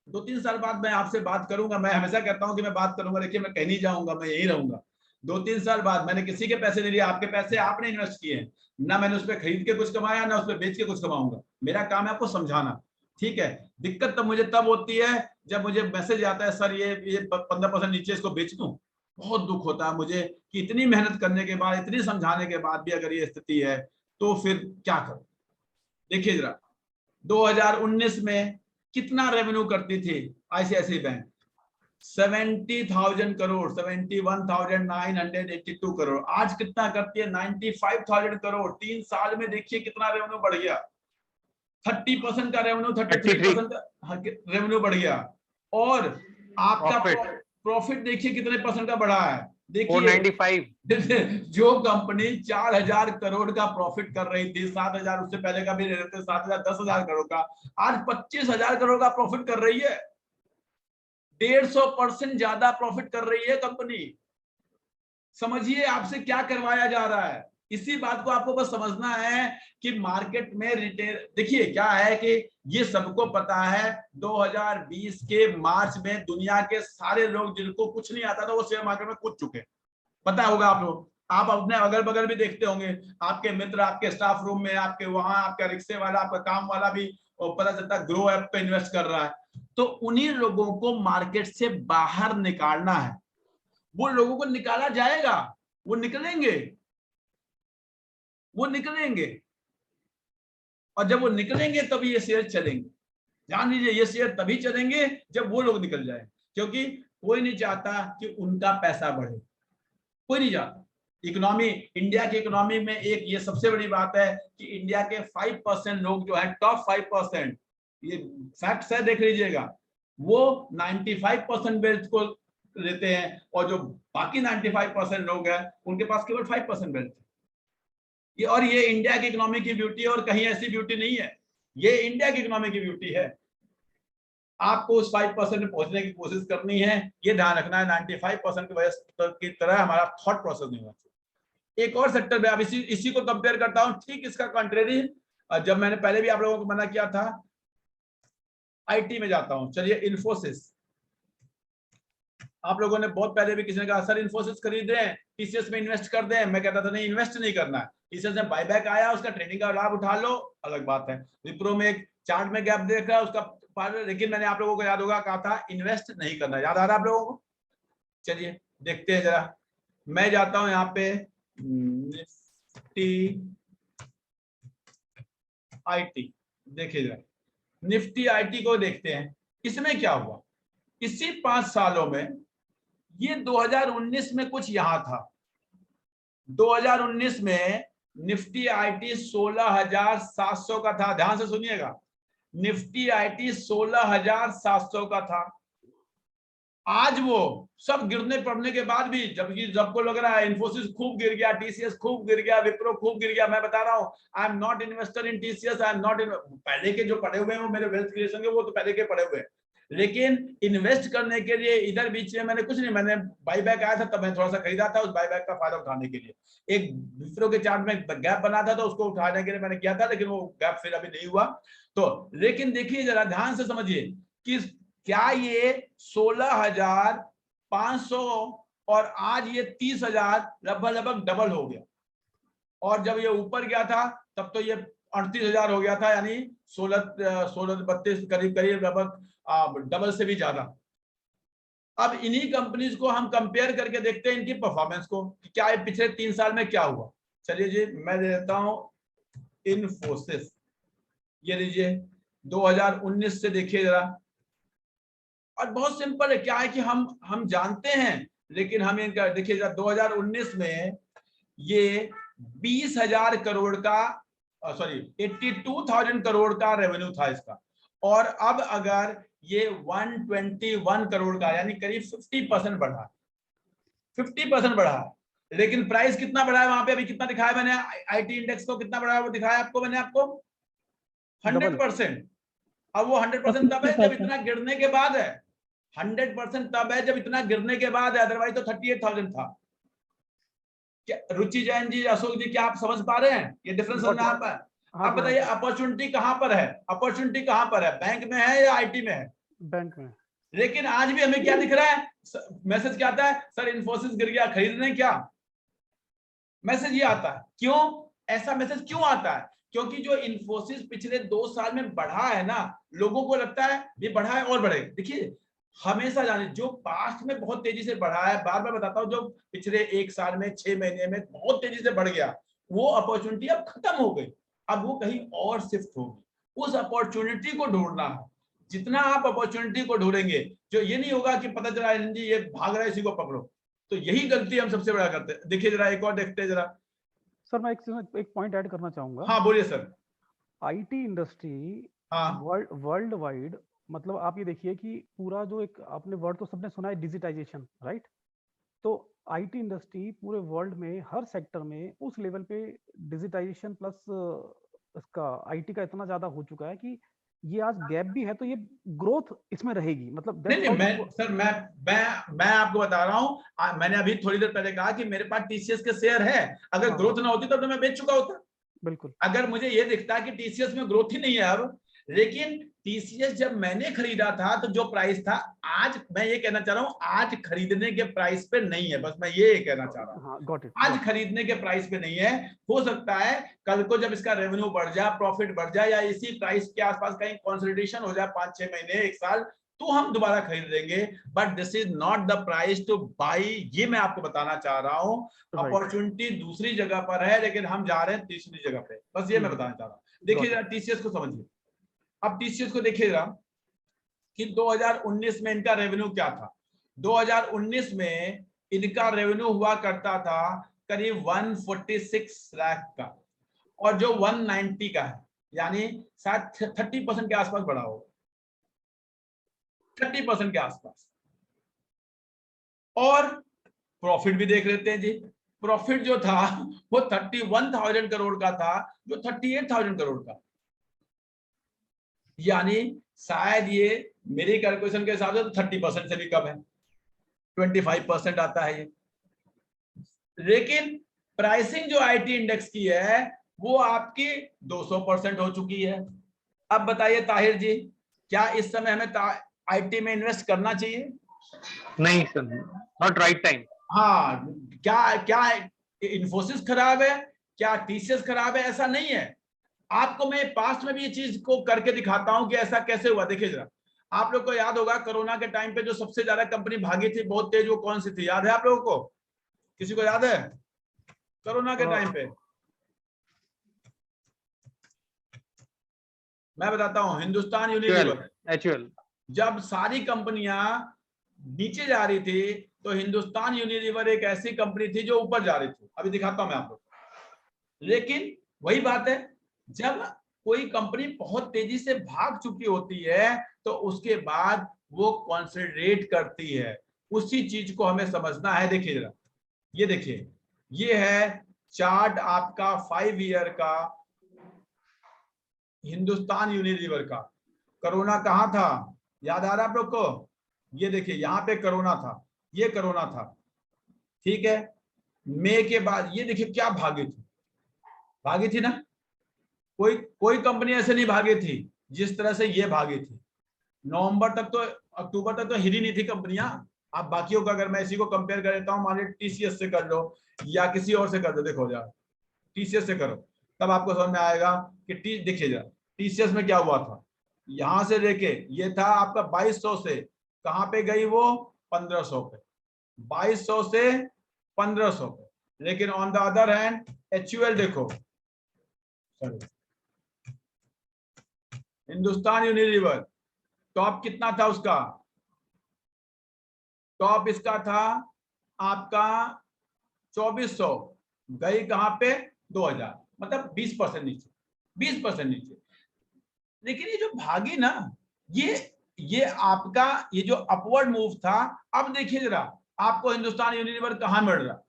2-3 साल बाद मैं आपसे बात करूंगा। मैं हमेशा कहता हूं कि मैं बात करूंगा, देखिए मैं कहीं नहीं जाऊंगा, मैं यही रहूंगा। 2-3 साल बाद मैंने किसी के पैसे नहीं लिए, आपके पैसे आपने इन्वेस्ट किए हैं ना, मैंने उस पर खरीद के कुछ कमाया ना उस पर बेच के कुछ कमाऊंगा। मेरा काम है आपको समझाना, ठीक है? दिक्कत तब मुझे तब होती है जब मुझे मैसेज आता है सर ये 15% नीचे इसको बेच दूं। बहुत दुख होता है मुझे कि इतनी मेहनत करने के बाद, इतनी समझाने के बाद भी अगर ये स्थिति है तो फिर क्या करूं? देखिए जरा, 2019 में कितना रेवेन्यू करती थी ICICI बैंक? 70,000 करोड़, 71,982 करोड़। आज कितना करती है? 95,000 करोड़। 3 साल में देखिए कितना रेवेन्यू बढ़ गया। 30% का रेवेन्यू, 33% का रेवेन्यू बढ़ गया। और आपका प्रॉफिट देखिए कितने परसेंट का बढ़ा है। देखिए 495। जो कंपनी 4,000 करोड़ का प्रॉफिट कर रही थी, 7,000 उससे पहले का भी ले रहे थे, 7,000 10,000 करोड़ का, आज 25,000 करोड़ का प्रॉफिट कर रही है। 150% ज्यादा प्रॉफिट कर रही है कंपनी। समझिए आपसे क्या करवाया जा रहा है। इसी बात को आपको बस समझना है कि मार्केट में रिटेल, देखिए क्या है कि ये सबको पता है 2020 के मार्च में दुनिया के सारे लोग जिनको कुछ नहीं आता था वो शेयर मार्केट में कूद चुके, पता होगा आप लोग। आप अपने अगल बगल भी देखते होंगे, आपके मित्र आपके स्टाफ रूम में, आपके वहां आपका रिक्शे वाला, आपका काम वाला भी पता चलता ग्रो ऐप पे इन्वेस्ट कर रहा है। तो उन्हीं लोगों को मार्केट से बाहर निकालना है। वो लोगों को निकाला जाएगा, वो निकलेंगे, और जब वो निकलेंगे तभी ये शेयर चलेंगे। ध्यान दीजिए, ये शेयर तभी चलेंगे जब वो लोग निकल जाए, क्योंकि कोई नहीं चाहता कि उनका पैसा बढ़े, कोई नहीं चाहता। इकोनॉमी, इंडिया की इकोनॉमी में एक ये सबसे बड़ी बात है कि इंडिया के 5% लोग जो है, टॉप 5%, ये फैक्ट्स है, देख लीजिएगा, वो 95% वेल्थ को लेते हैं, और जो बाकी 95% लोग हैं उनके पास केवल 5% वेल्थ है। ये, और ये इंडिया की इकोनॉमी की ब्यूटी है, और कहीं ऐसी ब्यूटी नहीं है। ये इंडिया की इकोनॉमी की ब्यूटी है। आपको उस 5% में पहुंचने की कोशिश करनी है, ये ध्यान रखना है। 95% की तरह हमारा थॉट प्रोसेस नहीं होना चाहिए। एक और सेक्टर में, अब इसी को कंपेयर करता हूं, ठीक इसका कंट्रेरी, जब मैंने पहले भी आप लोगों को मना किया था, IT में जाता हूं। चलिए, इन्फोसिस, आप लोगों ने बहुत पहले भी किसी ने कहा सर इन्फोसिस खरीद रहे हैं, TCS में इन्वेस्ट कर दें। मैं कहता था नहीं, इन्वेस्ट नहीं करना है। TCS में बायबैक आया, उसका ट्रेडिंग का लाभ उठा लो, अलग बात है। विप्रो में एक चार्ट में गैप देख रहा है उसका, लेकिन मैंने आप लोगों को याद होगा कहा था इन्वेस्ट नहीं करना। याद आ रहा है आप लोगों को? चलिए देखते हैं जरा। मैं जाता हूं यहाँ पे निफ्टी IT, देखिए जरा निफ्टी IT को देखते हैं। इसमें क्या हुआ इसी 5 सालों में? ये 2019 में कुछ यहां था। 2019 में निफ्टी IT 16,700 का था। ध्यान से सुनिएगा, निफ्टी IT 16,700 का था। आज वो सब गिरने पड़ने के बाद भी, जबकि सबको लग रहा है इन्फोसिस खूब गिर गया, TCS खूब गिर गया, विप्रो खूब गिर गया, मैं बता रहा हूं I am not investor in TCS, I am not in, पहले के जो पड़े हुए हैं वो मेरे वेल्थ क्रिएशन के, वो तो पहले के पड़े हुए हैं। लेकिन इन्वेस्ट करने के लिए इधर बीच में मैंने कुछ नहीं, मैंने बाईबैक आया था तब मैं थोड़ा सा खरीदा था, उस बाईबैक का फायदा उठाने के लिए। एक विप्रो के चार्ट में गैप बना था तो उसको उठाने के लिए मैंने किया था, लेकिन वो गैप फिर अभी नहीं हुआ। तो लेकिन देखिए जरा ध्यान से समझिए कि क्या ये 16,500 और आज ये 30,000 लगभग डबल हो गया। और जब ये ऊपर गया था तब तो ये 38,000 हो गया था, यानी 16-32 करीब लगभग डबल से भी ज्यादा। अब इन्हीं कंपनीज को हम कंपेयर करके देखते हैं इनकी परफॉर्मेंस को कि क्या ये पिछले 3 साल में क्या हुआ। चलिए जी, मैं दे देता हूं इन्फोसिस, ये लीजिए 2019 से देखिए जरा। और बहुत सिंपल है, क्या है कि हम जानते हैं, लेकिन हम इनका देखिए जरा 2019 में ये 20,000 करोड़ का 82,000 करोड़ का रेवेन्यू था इसका। और अब अगर ये 121 करोड़ का, यानी करीब 50% बढ़ा, 50% बढ़ा। लेकिन प्राइस कितना बढ़ा है वहां पे, अभी कितना दिखाया मैंने आईटी इंडेक्स को, कितना बढ़ा है वो दिखाया आपको मैंने, आपको 100%। अब वो 100% तब है जब इतना गिरने के बाद है, 100% तब है जब इतना गिरने के बाद है, अदरवाइज तो 38,000 था। क्या रुचि जैन जी, अशोक जी, क्या आप समझ पा रहे हैं ये डिफरेंस समझ में आ पा है? आप बताइए अपॉर्चुनिटी कहां पर है, अपॉर्चुनिटी कहां पर है, बैंक में है या आईटी में है? बैंक में। लेकिन आज भी हमें क्या दिख रहा है, मैसेज क्या आता है, सर इन्फोसिस गिर गया, खरीद रहे हैं क्या? मैसेज ये आता है। क्यों ऐसा मैसेज क्यों आता है? क्योंकि जो इन्फोसिस पिछले 2 साल में बढ़ा है ना, लोगों को लगता है ये बढ़ा है और बढ़ेगा। देखिए हमेशा जाने जो पास्ट में बहुत तेजी से बढ़ा है, बार बार बताता हूं, जो पिछले 1 साल में 6 महीने में बहुत तेजी से बढ़ गया, वो अपॉर्चुनिटी अब खत्म हो गई, अब वो कहीं और शिफ्ट होगी। उस अपॉर्चुनिटी को ढूंढना है। जितना आप अपॉर्चुनिटी को ढूंढेंगे, जो ये नहीं होगा कि पता चला ये भाग रहा है इसी को पकड़ो, तो यही गलती हम सबसे बड़ा करते हैं। देखिए जरा एक और देखते हैं जरा। सर मैं एक पॉइंट ऐड करना चाहूंगा। हाँ बोलिए सर। आईटी इंडस्ट्री हाँ वर्ल्ड वाइड, मतलब आप ये देखिए कि पूरा जो एक आपने वर्ड तो सबने सुना है, डिजिटाइजेशन, राइट? तो आईटी इंडस्ट्री पूरे वर्ल्ड में हर सेक्टर में उस लेवल पे डिजिटाइजेशन प्लस इसका आईटी का इतना ज्यादा हो चुका है कि ये आज गैप भी है तो ये ग्रोथ इसमें रहेगी। मतलब नहीं मैं सर मैं आपको बता रहा हूं, मैंने अभी थोड़ी देर पहले कहा कि मेरे पास टीसीएस के शेयर है, अगर ग्रोथ ना होती तब तो मैं बेच चुका होता। बिल्कुल। अगर मुझे ये दिखता कि टीसीएस में ग्रोथ ही नहीं है अब, लेकिन टीसीएस जब मैंने खरीदा था तो जो प्राइस था, आज मैं ये कहना चाह रहा हूं आज खरीदने के प्राइस पे नहीं है, बस मैं ये कहना चाह रहा हूं। हाँ, गॉट इट। आज खरीदने के प्राइस पे नहीं है। हो सकता है कल को जब इसका रेवेन्यू बढ़ जाए, प्रॉफिट बढ़ जाए, या इसी प्राइस के आसपास कहीं कंसोलिडेशन हो जाए 5-6 महीने 1 साल, तो हम दोबारा खरीद लेंगे। But this is not the price two by, ये मैं आपको बताना चाह रहा हूं। अपॉर्चुनिटी दूसरी जगह पर है, लेकिन हम जा रहे हैं तीसरी जगह पे, बस ये मैं बताना चाह रहा हूं। देखिए जरा टीसीएस को समझिए। अब टीसीएस को देखिएगा कि 2019 में इनका रेवेन्यू क्या था। 2019 में इनका रेवेन्यू हुआ करता था करीब 146 लाख का, और जो 190 का है, यानी शायद 30% के आसपास बढ़ा होगा, 30% के आसपास। और प्रॉफिट भी देख लेते हैं जी। प्रॉफिट जो था वो 31,000 करोड़ का था, जो 38,000 करोड़ का, यानी शायद ये मेरी कैलकुलेशन के हिसाब से तो 30% से भी कम है, 25% आता है ये। लेकिन प्राइसिंग जो आईटी इंडेक्स की है वो आपकी 200% हो चुकी है। अब बताइए ताहिर जी, क्या इस समय हमें आईटी में इन्वेस्ट करना चाहिए? नहीं सर, नॉट राइट टाइम। हाँ, क्या इन्फोसिस खराब है, क्या टीसीएस खराब है? ऐसा नहीं है। आपको मैं पास्ट में भी ये चीज को करके दिखाता हूं कि ऐसा कैसे हुआ। देखिए जरा, आप लोग को याद होगा कोरोना के टाइम पे जो सबसे ज्यादा कंपनी भागी थी बहुत तेज, वो कौन सी थी? याद है आप लोगों को? किसी को याद है? कोरोना के टाइम पे मैं बताता हूं, हिंदुस्तान यूनिलीवर। HUL। जब सारी कंपनियां नीचे जा रही थी तो हिंदुस्तान यूनिलीवर एक ऐसी कंपनी थी जो ऊपर जा रही थी। अभी दिखाता हूं मैं आपको। लेकिन वही बात है, जब कोई कंपनी बहुत तेजी से भाग चुकी होती है तो उसके बाद वो कॉन्संट्रेट करती है। उसी चीज को हमें समझना है। देखिए जरा, ये देखिए, ये है चार्ट आपका 5 ईयर का हिंदुस्तान यूनिलीवर का। कोरोना कहां था, याद आ रहा है आप लोग को? ये देखिए, यहां पे कोरोना था, ये कोरोना था, ठीक है। मई के बाद ये देखिए क्या भागी थी ना। कोई कंपनी ऐसे नहीं भागी थी जिस तरह से ये भागी थी। नवंबर तक तो अक्टूबर तक तो हिली नहीं थी कंपनियां। आप बाकियों का अगर मैं इसी को कंपेयर कर देता हूँ, मान लीजिए टीसीएस से कर लो या किसी और से कर दो, देखो जरा टीसीएस से करो तब आपको समझ में आएगा कि देखिए जरा टीसीएस में क्या हुआ था। यहां से लेके ये था आपका 2200 से कहां पे गई वो 1500 पे, 2200 से 1500 पे। लेकिन on the other hand HUL देखो, हिंदुस्तान यूनिलीवर टॉप कितना था उसका, टॉप इसका था आपका 2400, गई कहां पे 2000, मतलब 20% नीचे, 20% नीचे। लेकिन ये जो भागी ना, ये आपका ये जो अपवर्ड मूव था, अब देखिए जरा आपको हिंदुस्तान यूनिलीवर कहां मिल रहा,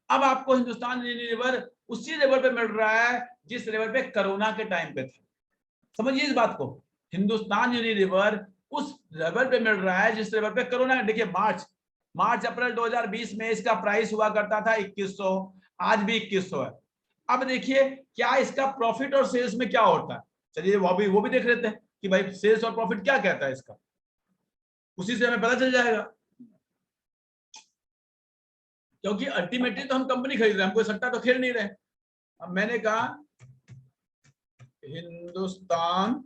अब आपको हिंदुस्तान यूनिलीवर उसी लेवल पे मिल रहा है जिस लेवल पे कोरोना के टाइम पे था। समझिए इस बात को, हिंदुस्तान यूनिलीवर उस लेवल पे मिल रहा है जिस लेवल पे कोरोना। देखिए मार्च अप्रैल 2020 में इसका प्राइस हुआ करता था 2100, आज भी 2100 है। अब देखिए क्या इसका प्रॉफिट और सेल्स में क्या होता है, चलिए वो भी देख लेते हैं कि भाई सेल्स और प्रॉफिट क्या कहता है इसका, उसी से हमें पता चल जाएगा। क्योंकि अल्टीमेटली तो हम कंपनी खरीद रहे हैं, हम कोई सट्टा तो खेल नहीं रहे। अब मैंने कहा हिंदुस्तान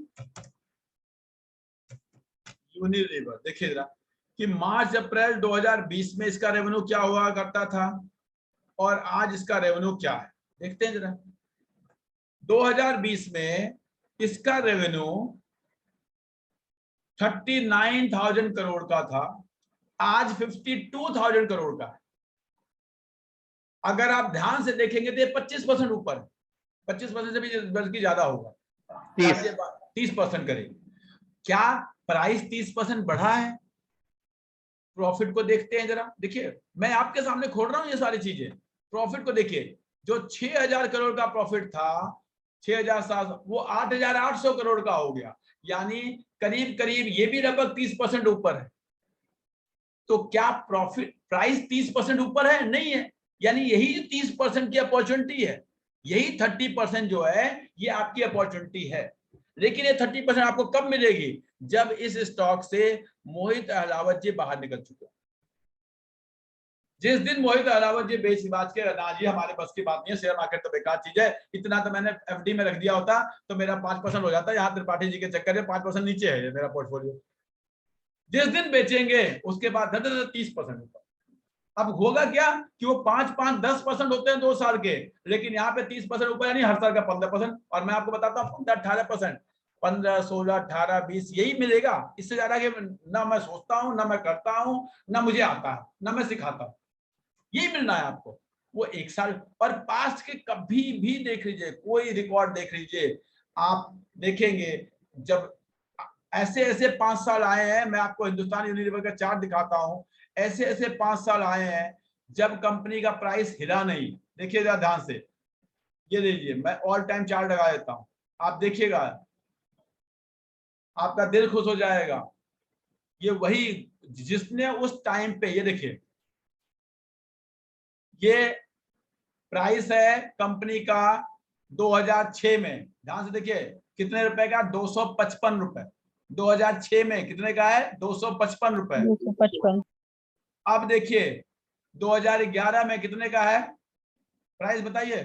यूनिलीवर, देखिए जरा कि मार्च अप्रैल 2020 में इसका रेवेन्यू क्या हुआ करता था और आज इसका रेवेन्यू क्या है, देखते हैं जरा। 2020 में इसका रेवेन्यू 39,000 करोड़ का था, आज 52,000 करोड़ का है। अगर आप ध्यान से देखेंगे तो ये 25% ऊपर है, 25% से भी बल्कि ज्यादा होगा, 30% करेगी। क्या प्राइस 30% बढ़ा है? प्रॉफिट को देखते हैं जरा, देखिए मैं आपके सामने खोल रहा हूं ये सारी चीजें। प्रॉफिट को देखिए, जो 6,000 करोड़ का प्रॉफिट था 6,700, वो 8,800 करोड़ का हो गया, यानी करीब करीब ये भी लगभग 30% ऊपर है। तो क्या प्रॉफिट प्राइस 30% ऊपर है? नहीं है, यानी यही 30% की अपॉर्चुनिटी है, यही 30% जो है ये आपकी अपॉर्चुनिटी है। लेकिन ये 30% आपको कब मिलेगी? जब इस स्टॉक से मोहित अहलावत जी बाहर निकल चुके। जिस दिन मोहित अहलावत जी बेच बाज के ना जी हमारे बस की बात नहीं है, शेयर मार्केट तो बेकार चीज है, इतना तो मैंने एफडी में रख दिया होता तो मेरा 5% हो जाता। यहाँ त्रिपाठी जी के चक्कर में 5% नीचे है मेरा पोर्टफोलियो। जिस दिन बेचेंगे उसके बाद 30% ऊपर। अब होगा क्या कि वो 5-5, 10% होते हैं 2 साल के, लेकिन यहाँ पे 30% ऊपर, यानी हर साल का 15%। और मैं आपको बताता हूँ 15-18%, 15, 16, 18, 20 यही मिलेगा। इससे ज्यादा कि ना मैं सोचता हूँ, ना मैं करता हूँ, ना मुझे आता है, ना मैं सिखाता हूँ, यही मिलना है आपको। वो 1 साल और पास्ट के कभी भी देख लीजिए, कोई रिकॉर्ड देख लीजिए, आप देखेंगे जब ऐसे ऐसे 5 साल आए हैं, मैं आपको हिंदुस्तान यूनिलीवर का चार्ट दिखाता हूं, ऐसे ऐसे 5 साल आए हैं जब कंपनी का प्राइस हिला नहीं। देखिए जरा ध्यान से, ये लीजिए मैं ऑल टाइम चार्ट लगा देता हूं, आप देखिएगा आपका दिल खुश हो जाएगा। ये वही जिसने उस टाइम पे, ये देखिए ये प्राइस है कंपनी का 2006 में, ध्यान से देखिए कितने रुपए का, 255 रुपए। 2006 में कितने का है? 255 रुपए। 255। अब देखिए 2011 में कितने का है प्राइस, बताइए।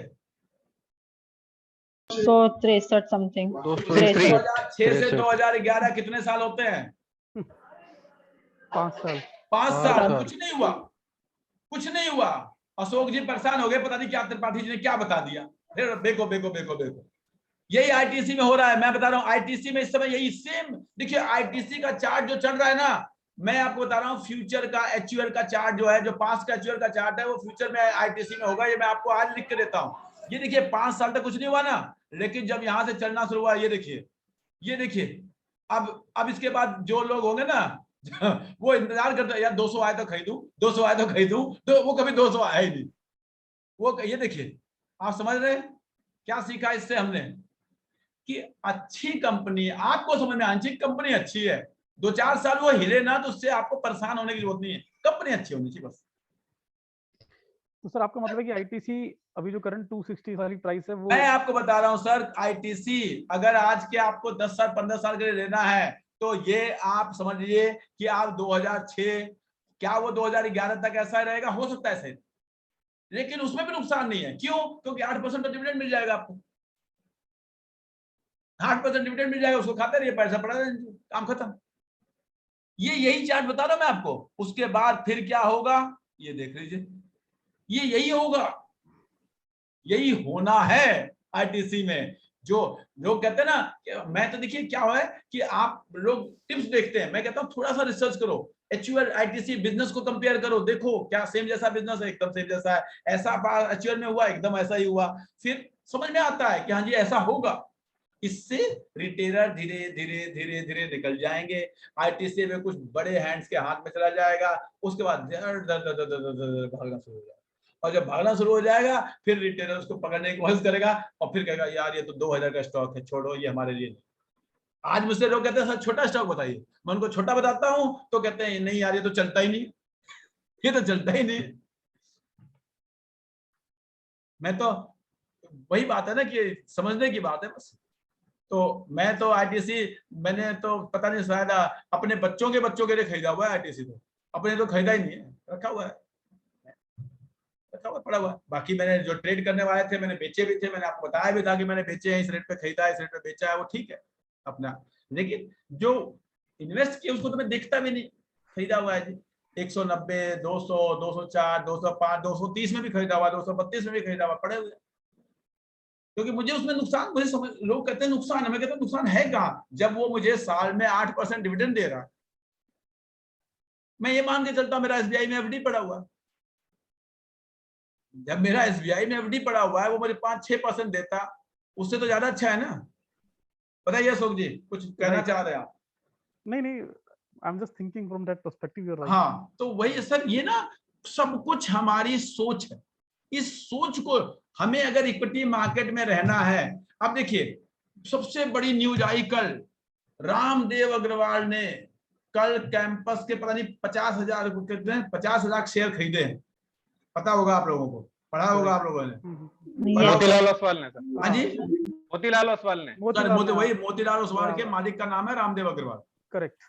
163 समथिंग। 2006 से 2011 कितने साल होते हैं? 5 साल। 5 साल। कुछ नहीं हुआ, कुछ नहीं हुआ। अशोक जी परेशान हो गए, पता नहीं क्या त्रिपाठी जी ने क्या बता दिया, फिर बेको बेको बेको बेको। यही आईटीसी में हो रहा है, मैं बता रहा हूं आईटीसी में इस समय यही सेम। देखिए आईटीसी का चार्ट जो चल रहा है ना, मैं आपको बता रहा हूं फ्यूचर का एचयूएल का चार्ट जो है, जो पास्ट का एचयूएल का चार्ट है, वो फ्यूचर में आईटीसी में होगा। ये मैं आपको आज लिख के देता हूं। ये देखिए 5 साल तक कुछ नहीं हुआ ना, लेकिन जब यहां से चलना शुरू हुआ, ये देखिए, ये देखिए। अब इसके बाद जो लोग होंगे ना वो इंतजार करते यार 200 आए तो खरीदूं, 200 आए तो खरीदूं, तो वो कभी 200 आया ही नहीं। वो ये देखिए, आप समझ रहे हैं क्या सीखा इससे हमने? कि अच्छी कंपनी, आपको समझ में आनी चाहिए कंपनी अच्छी है, 2-4 साल वो हिले ना तो उससे आपको परेशान होने की जरूरत नहीं है, कंपनी अच्छी होनी चाहिए बस। तो सर आपका मतलब है कि आईटीसी अभी जो करंट 260 वाली प्राइस है वो, मैं आपको बता रहा हूं सर, आईटीसी अगर आज के आपको 10 साल 15 साल के लिए लेना है तो ये आप समझ लीजिए कि आप 2006 क्या वो 2011 तक ऐसा रहेगा, हो सकता है ऐसे, लेकिन उसमें भी नुकसान नहीं है। क्यों? क्योंकि 8% का डिविडेंड मिल जाएगा आपको, 8% डिविडेंड मिल जाएगा, उसको खाते रहिए, पैसा पड़ा रहे, काम खत्म। ये यही चार्ट बता रहा हूं मैं आपको। उसके बाद फिर क्या होगा ये देख लीजिए, ये यही होगा, यही होना है आईटीसी में। जो लोग कहते हैं ना कि मैं तो देखिए क्या है कि आप लोग टिप्स देखते हैं, मैं कहता हूं थोड़ा सा रिसर्च करो, एचयूएल आईटीसी बिजनेस को कंपेयर करो, देखो क्या सेम जैसा बिजनेस है, एकदम सेम जैसा है, ऐसा एचयूएल में हुआ एकदम ऐसा ही हुआ, फिर समझ में आता है कि हाँ जी ऐसा होगा। इससे रिटेलर धीरे धीरे धीरे धीरे निकल जाएंगे, आईटीसी में कुछ बड़े हैंड्स के हाथ में चला जाएगा, उसके बाद भागना शुरू हो जाएगा, और जब भागना शुरू हो जाएगा फिर रिटेलर उसको पकड़ने की कोशिश करेगा और फिर कहेगा यार ये तो 2000 का स्टॉक है, छोड़ो ये हमारे लिए नहीं। आज मुझसे लोग कहते हैं सर छोटा स्टॉक बताइए, मैं उनको छोटा बताता हूं तो कहते हैं नहीं यार ये तो चलता ही नहीं, ये तो चलता ही नहीं। मैं तो वही बात है ना कि समझने की बात है बस। तो मैं तो आईटीसी मैंने तो पता नहीं शायद अपने बच्चों के लिए खरीदा हुआ है आईटीसी, तो अपने तो खरीदा ही नहीं है, रखा हुआ है, रखा हुआ पड़ा हुआ है। बाकी मैंने जो ट्रेड करने वाले थे मैंने बेचे भी थे, मैंने आपको बताया भी था कि मैंने बेचे हैं, इस रेट पे खरीदा है, इस रेट पे बेचा है, वो ठीक है अपना। लेकिन जो इन्वेस्ट किया उसको तो मैं देखता भी नहीं, खरीदा हुआ है जी 190, 200, 204, 205, 230 में भी खरीदा हुआ, 232 में भी खरीदा हुआ, पड़े हुए। क्योंकि मुझे उसमें नुकसान, मुझे समझ, लोग कहते हैं नुकसान है, मैं कहता हूं नुकसान है कहाँ, जब वो मुझे साल में 8% डिविडेंड दे रहा है। मैं ये मान के चलता हूं मेरा एसबीआई में एफडी पड़ा हुआ है, जब मेरा एसबीआई में एफडी पड़ा हुआ है वो मुझे 5-6% देता, उससे तो ज्यादा अच्छा है ना। बताइए अशोक जी कुछ कहना चाह रहे हैं आप? नहीं, I am just thinking from that perspective, you are right. हाँ तो वही सर, ये ना सब कुछ हमारी सोच है, इस सोच को हमें अगर इक्विटी मार्केट में रहना है। अब देखिए सबसे बड़ी न्यूज आई कल, रामदेव अग्रवाल ने कल कैंपस के पता नहीं 50,000 कितने 50,000 शेयर खरीदे हैं, पता होगा आप लोगों को, पढ़ा होगा आप लोगों ने। मोतीलाल ओसवाल ने सर। हाँ जी मोतीलाल ओसवाल ने। वही मोतीलाल ओसवाल के मालिक का नाम है रामदेव अग्रवाल। करेक्ट।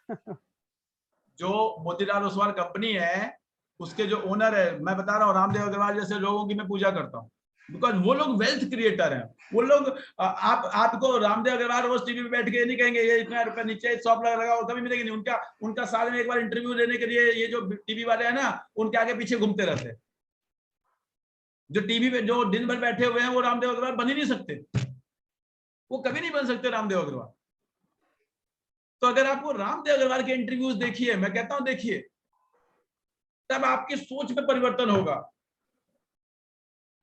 जो मोतीलाल ओसवाल कंपनी है उसके जो ओनर है, मैं बता रहा हूँ रामदेव अग्रवाल जैसे लोगों की मैं पूजा करता हूँ, बिकॉज वो लोग वेल्थ क्रिएटर हैं। वो लोग आपको रामदेव अग्रवाल रोज टीवी पे बैठ के नहीं कहेंगे ये इतना रुपया नीचे शॉप लगा और कभी मिलेगी नहीं। उनका साल में एक बार इंटरव्यू लेने के लिए ये जो टीवी वाले हैं ना उनके आगे पीछे घूमते रहते हैं। जो टीवी पे जो दिन भर बैठे हुए हैं वो रामदेव अग्रवाल बन ही नहीं सकते, वो कभी नहीं बन सकते रामदेव अग्रवाल। तो अगर आपको रामदेव अग्रवाल के इंटरव्यूज देखिए, मैं कहता हूं देखिए, तब आपकी सोच में परिवर्तन होगा।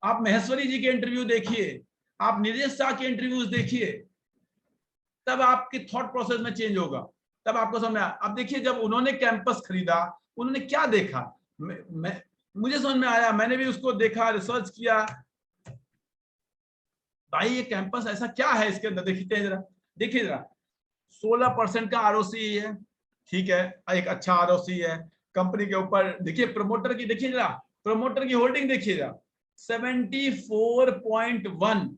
आप महेश्वरी जी के इंटरव्यू देखिए, आप नीरज शाह के इंटरव्यूज देखिए, तब आपकी थॉट प्रोसेस में चेंज होगा, तब आपको समझ में आया। अब देखिए जब उन्होंने कैंपस खरीदा उन्होंने क्या देखा, मुझे समझ में आया, मैंने भी उसको देखा, रिसर्च किया, भाई ये कैंपस ऐसा क्या है इसके अंदर, देखिए जरा 16% का आरओसी है, ठीक है, एक अच्छा आरओसी है कंपनी के ऊपर। देखिए प्रमोटर की, देखिए जरा प्रमोटर की होल्डिंग देखिए जरा 74.1,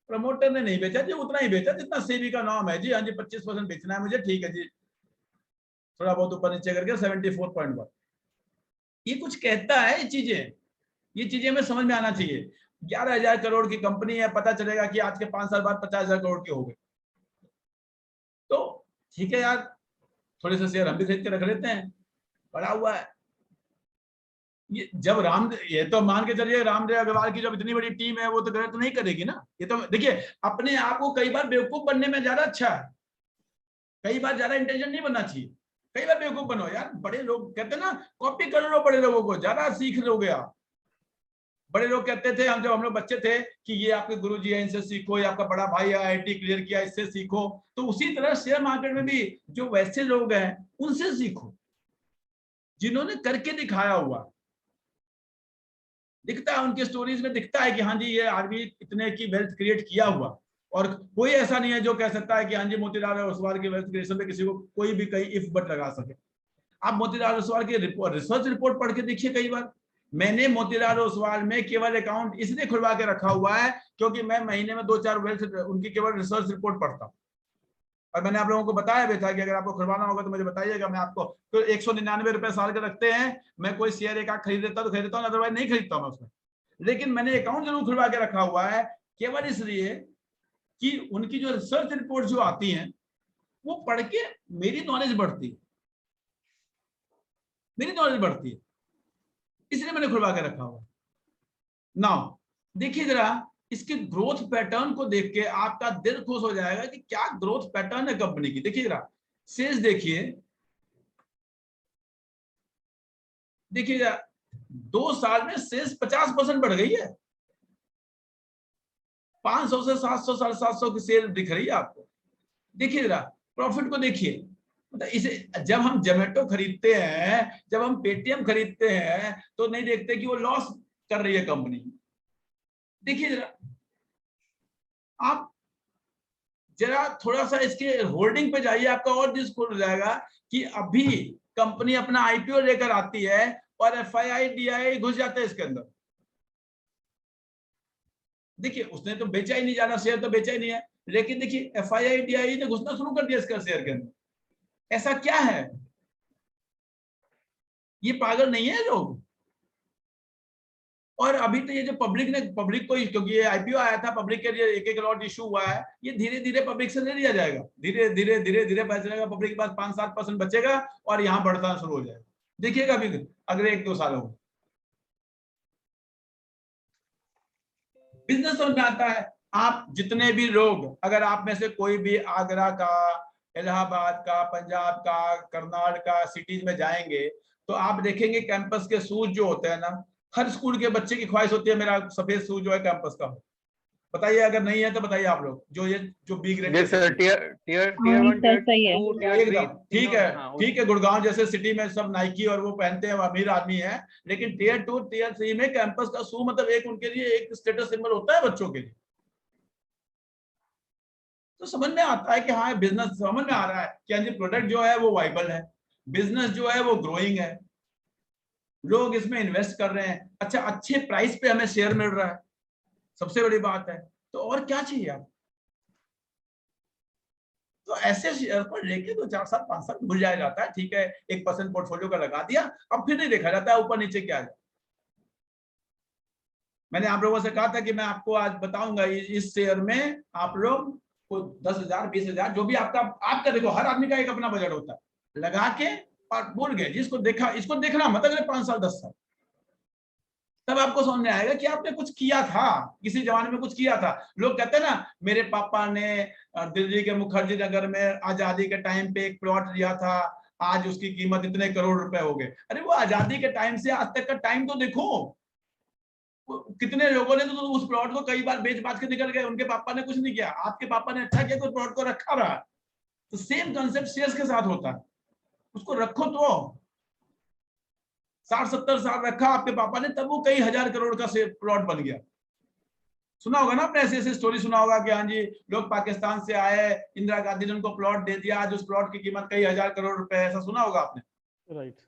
प्रमोटर ने नहीं बेचा जी, उतना ही बेचा जितना सेबी का नाम है जी। हाँ जी 25% बेचना है मुझे, ठीक है जी, थोड़ा बहुत ऊपर नीचे करके 74.1। ये कुछ कहता है, ये चीजें हमें समझ में आना चाहिए। 11,000 करोड़ की कंपनी है, पता चलेगा कि आज के 5 साल बाद 50,000 करोड़ की हो गई, तो ठीक है यार थोड़े से शेयर हम भी खरीद के रख लेते हैं, पड़ा हुआ है। ये जब ये तो मान के चलिए रामदेव अग्रवाल की जब इतनी बड़ी टीम है वो तो गलत नहीं करेगी ना। ये तो देखिए अपने आप को कई बार बेवकूफ बनने में ज्यादा अच्छा है, कई बार ज्यादा इंटेलिजेंट नहीं बनना चाहिए, कई बार बेवकूफ बनो यार। बड़े लोग कहते हैं ना कॉपी कर लो बड़े लोगों को, ज्यादा सीख लोगे आप। बड़े लोग कहते थे हम जब हम लोग बच्चे थे कि ये आपके गुरुजी है इनसे सीखो, ये आपका बड़ा भाई आईआईटी क्लियर किया इससे सीखो। तो उसी तरह शेयर मार्केट में भी जो वैसे लोग हैं उनसे सीखो जिन्होंने करके दिखाया हुआ, दिखता है उनके स्टोरीज में, दिखता है कि हाँ जी ये आदमी इतने की वेल्थ क्रिएट किया हुआ। और कोई ऐसा नहीं है जो कह सकता है कि हाँ जी मोतीलाल ओसवाल की वेल्थ क्रिएशन में किसी को कोई भी कहीं इफ बट लगा सके। आप मोतीलाल ओसवाल की रिसर्च रिपोर्ट पढ़ के देखिए, कई बार मैंने मोतीलाल ओसवाल में केवल अकाउंट इसलिए खुलवा के रखा हुआ है क्योंकि मैं महीने में 2-4 वेल्थ उनकी केवल रिसर्च रिपोर्ट पढ़ता हूं। और मैंने आप लोगों को बताया भी था कि अगर आपको खुलवाना होगा तो मुझे बताइएगा, मैं आपको तो 199 रुपए साल के रखते हैं, मैं कोई शेयर एक आध खरीद लेता तो खरीद लेता हूँ, अदरवाइज नहीं खरीदता हूँ उसमें। लेकिन मैंने अकाउंट जरूर खुलवा के रखा हुआ है, केवल इसलिए कि उनकी जो रिसर्च रिपोर्ट जो आती हैं वो पढ़ के मेरी नॉलेज बढ़ती है, मेरी नॉलेज बढ़ती है, इसलिए मैंने खुलवा के रखा हुआ। नाउ देखिए जरा इसके ग्रोथ पैटर्न को देख के आपका दिल खुश हो जाएगा कि क्या ग्रोथ पैटर्न है कंपनी की। देखिए जरा सेल्स देखिए, देखिए जरा 2 साल में सेल्स 50% बढ़ गई है, 500 से 700 750 की सेल दिख रही है आपको। देखिए जरा प्रॉफिट को देखिए, मतलब इसे जब हम जोमेटो खरीदते हैं, जब हम पेटीएम खरीदते हैं तो नहीं देखते कि वो लॉस कर रही है कंपनी। देखिए जरा आप जरा थोड़ा सा इसके होल्डिंग पे जाइए, आपका और दिल खुल जाएगा कि अभी कंपनी अपना आईपीओ लेकर आती है और एफआईआई डीआई घुस जाते हैं इसके अंदर। देखिए उसने तो बेचा ही नहीं, जाना शेयर तो बेचा ही नहीं है, लेकिन देखिए एफआईआई डीआई ने घुसना शुरू कर दिया इसका शेयर के अंदर। ऐसा क्या है, ये पागल नहीं है लोग। और अभी तो ये जो पब्लिक को, क्योंकि ये आईपीओ आया था, पब्लिक के लिए एक एक लॉट इशू हुआ है, ये धीरे धीरे पब्लिक से ले लिया जाएगा, धीरे धीरे धीरे धीरे पता चलेगा पब्लिक के पास 5-7% बचेगा और यहाँ बढ़ना शुरू हो जाएगा। देखिएगा अभी अगले 1-2 सालों में बिजनेस समझ में आता है। आप जितने भी लोग, अगर आप में से कोई भी आगरा का, इलाहाबाद का, पंजाब का, कर्नाटक का सिटीज में जाएंगे तो आप देखेंगे कैंपस के शूज जो होते हैं ना, हर स्कूल के बच्चे की ख्वाहिश होती है मेरा सफेद शूज जो है कैंपस का हो। बताइए अगर नहीं है तो बताइए आप लोग, जो B grade tier 1 tier 2 tier 3 एकदम ठीक है, ठीक है। गुड़गांव जैसे सिटी में सब नाइकी और वो पहनते हैं, अमीर आदमी है, लेकिन टियर 2 टियर 3 में कैंपस का शू मतलब एक उनके लिए एक स्टेटस सिंबल होता है बच्चों के लिए। तो समझ में आता है कि हाँ बिजनेस समझ में आ रहा है कि हाँ जी प्रोडक्ट जो है वो वाइबल है, बिजनेस जो है वो ग्रोइंग है, लोग इसमें इन्वेस्ट कर रहे हैं, अच्छा अच्छे प्राइस पे हमें शेयर मिल रहा है, सबसे बड़ी बात है। तो और क्या चाहिए आप। तो ऐसे शेयर पर लेके 2-4 साल 5 साल भूल जाया जाता है, ठीक है 1% पोर्टफोलियो का लगा दिया, अब फिर नहीं देखा जाता है ऊपर नीचे क्या है। मैंने आप लोगों से कहा था कि मैं आपको आज बताऊंगा इस शेयर में आप लोग को 10,000 20,000 जो भी आपका देखो हर आदमी का एक अपना बजट होता है, लगा के और भूल गए। जिसको देखा इसको देखना मत अगले 5 साल 10 साल, तब आपको समझ में आएगा कि आपने कुछ किया था, किसी जमाने में कुछ किया था। लोग कहते हैं ना मेरे पापा ने दिल्ली के मुखर्जी नगर में आजादी के टाइम पे एक प्लॉट लिया था, आज उसकी कीमत इतने करोड़ रुपए हो गए। अरे वो आजादी के टाइम से आज तक का टाइम तो देखो, कितने लोगों ने तो उस प्लॉट को कई बार बेच बाच के निकल गए, उनके पापा ने कुछ नहीं किया, आपके पापा ने अच्छा किया तो प्लॉट को रखा रहा। तो सेम कंसेप्ट शेयर्स के साथ होता है, उसको रखो तो 60-70 साल रखा आपके पापा ने, तब वो कई हजार करोड़ का प्लॉट बन गया। सुना होगा ना आपने, ऐसी ऐसी स्टोरी सुना होगा कि हाँ जी लोग पाकिस्तान से आए, इंदिरा गांधी ने उनको प्लॉट दे दिया, आज उस प्लॉट की कीमत कई हजार करोड़ रुपए, ऐसा सुना होगा आपने। राइट।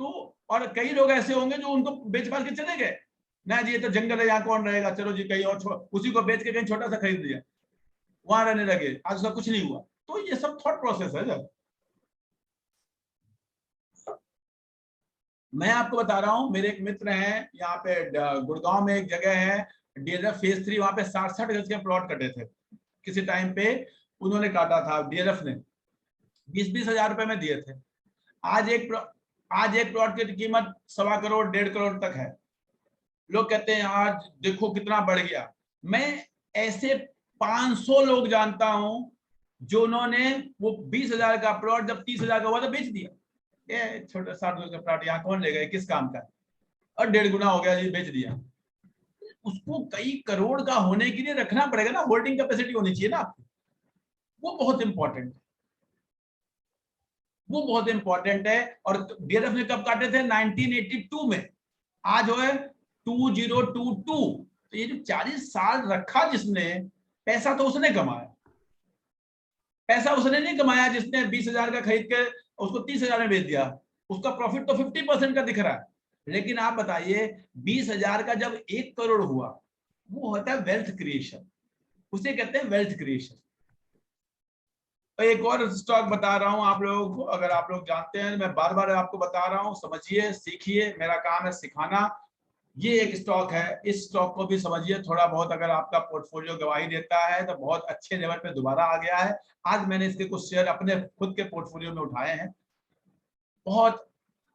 तो और कई लोग ऐसे होंगे जो उनको बेच बाच के चले गए, ना जी ये तो जंगल है यहाँ कौन रहेगा, चलो जी कहीं और, उसी को बेच के कहीं छोटा सा खरीद लिया, वहां रहने लगे, आज उसका कुछ नहीं हुआ। तो ये सब थॉट प्रोसेस है। जब मैं आपको बता रहा हूं, मेरे एक मित्र हैं यहाँ पे गुड़गांव में एक जगह है डीएलएफ फेज 3, वहां पे 60-60 गज के प्लॉट कटे थे किसी टाइम पे, उन्होंने काटा था डीएलएफ ने, 20-20 हजार रुपए में दिए थे। आज एक प्लॉट की कीमत 1.25 करोड़ 1.5 करोड़ तक है। लोग कहते हैं आज देखो कितना बढ़ गया। मैं ऐसे 500 लोग जानता हूं जो उन्होंने वो 20,000 का प्लॉट जब 30,000 का हुआ तो बेच दिया, ये छोटा 60 गज का प्लॉट यहाँ कौन ले गए, किस काम का, और 1.5 गुना हो गया जी, बेच दिया। उसको कई करोड़ का होने के लिए रखना पड़ेगा ना, होल्डिंग कैपेसिटी होनी चाहिए ना आपकी, वो बहुत इंपॉर्टेंट है, वो बहुत इंपॉर्टेंट है। और डीएलएफ ने कब काटे थे, 1982 में, आज हो है 2022। तो ये जो 40 साल रखा जिसने, पैसा तो उसने कमाया, पैसा उसने नहीं कमाया जिसने 20,000 का खरीद के उसको 30,000 में बेच दिया, उसका प्रॉफिट तो 50% का दिख रहा है। लेकिन आप बताइए 20,000 का जब 1 करोड़ हुआ, वो होता है वेल्थ क्रिएशन, उसे कहते हैं वेल्थ क्रिएशन। एक और स्टॉक बता रहा हूं आप लोगों को, अगर आप लोग जानते हैं, मैं बार बार आपको बता रहा हूं, समझिए, सीखिए, मेरा काम है सिखाना। ये एक स्टॉक है, इस स्टॉक को भी समझिए थोड़ा बहुत, अगर आपका पोर्टफोलियो गवाही देता है तो बहुत अच्छे लेवल पे दोबारा आ गया है। आज मैंने इसके कुछ शेयर अपने खुद के पोर्टफोलियो में उठाए हैं, बहुत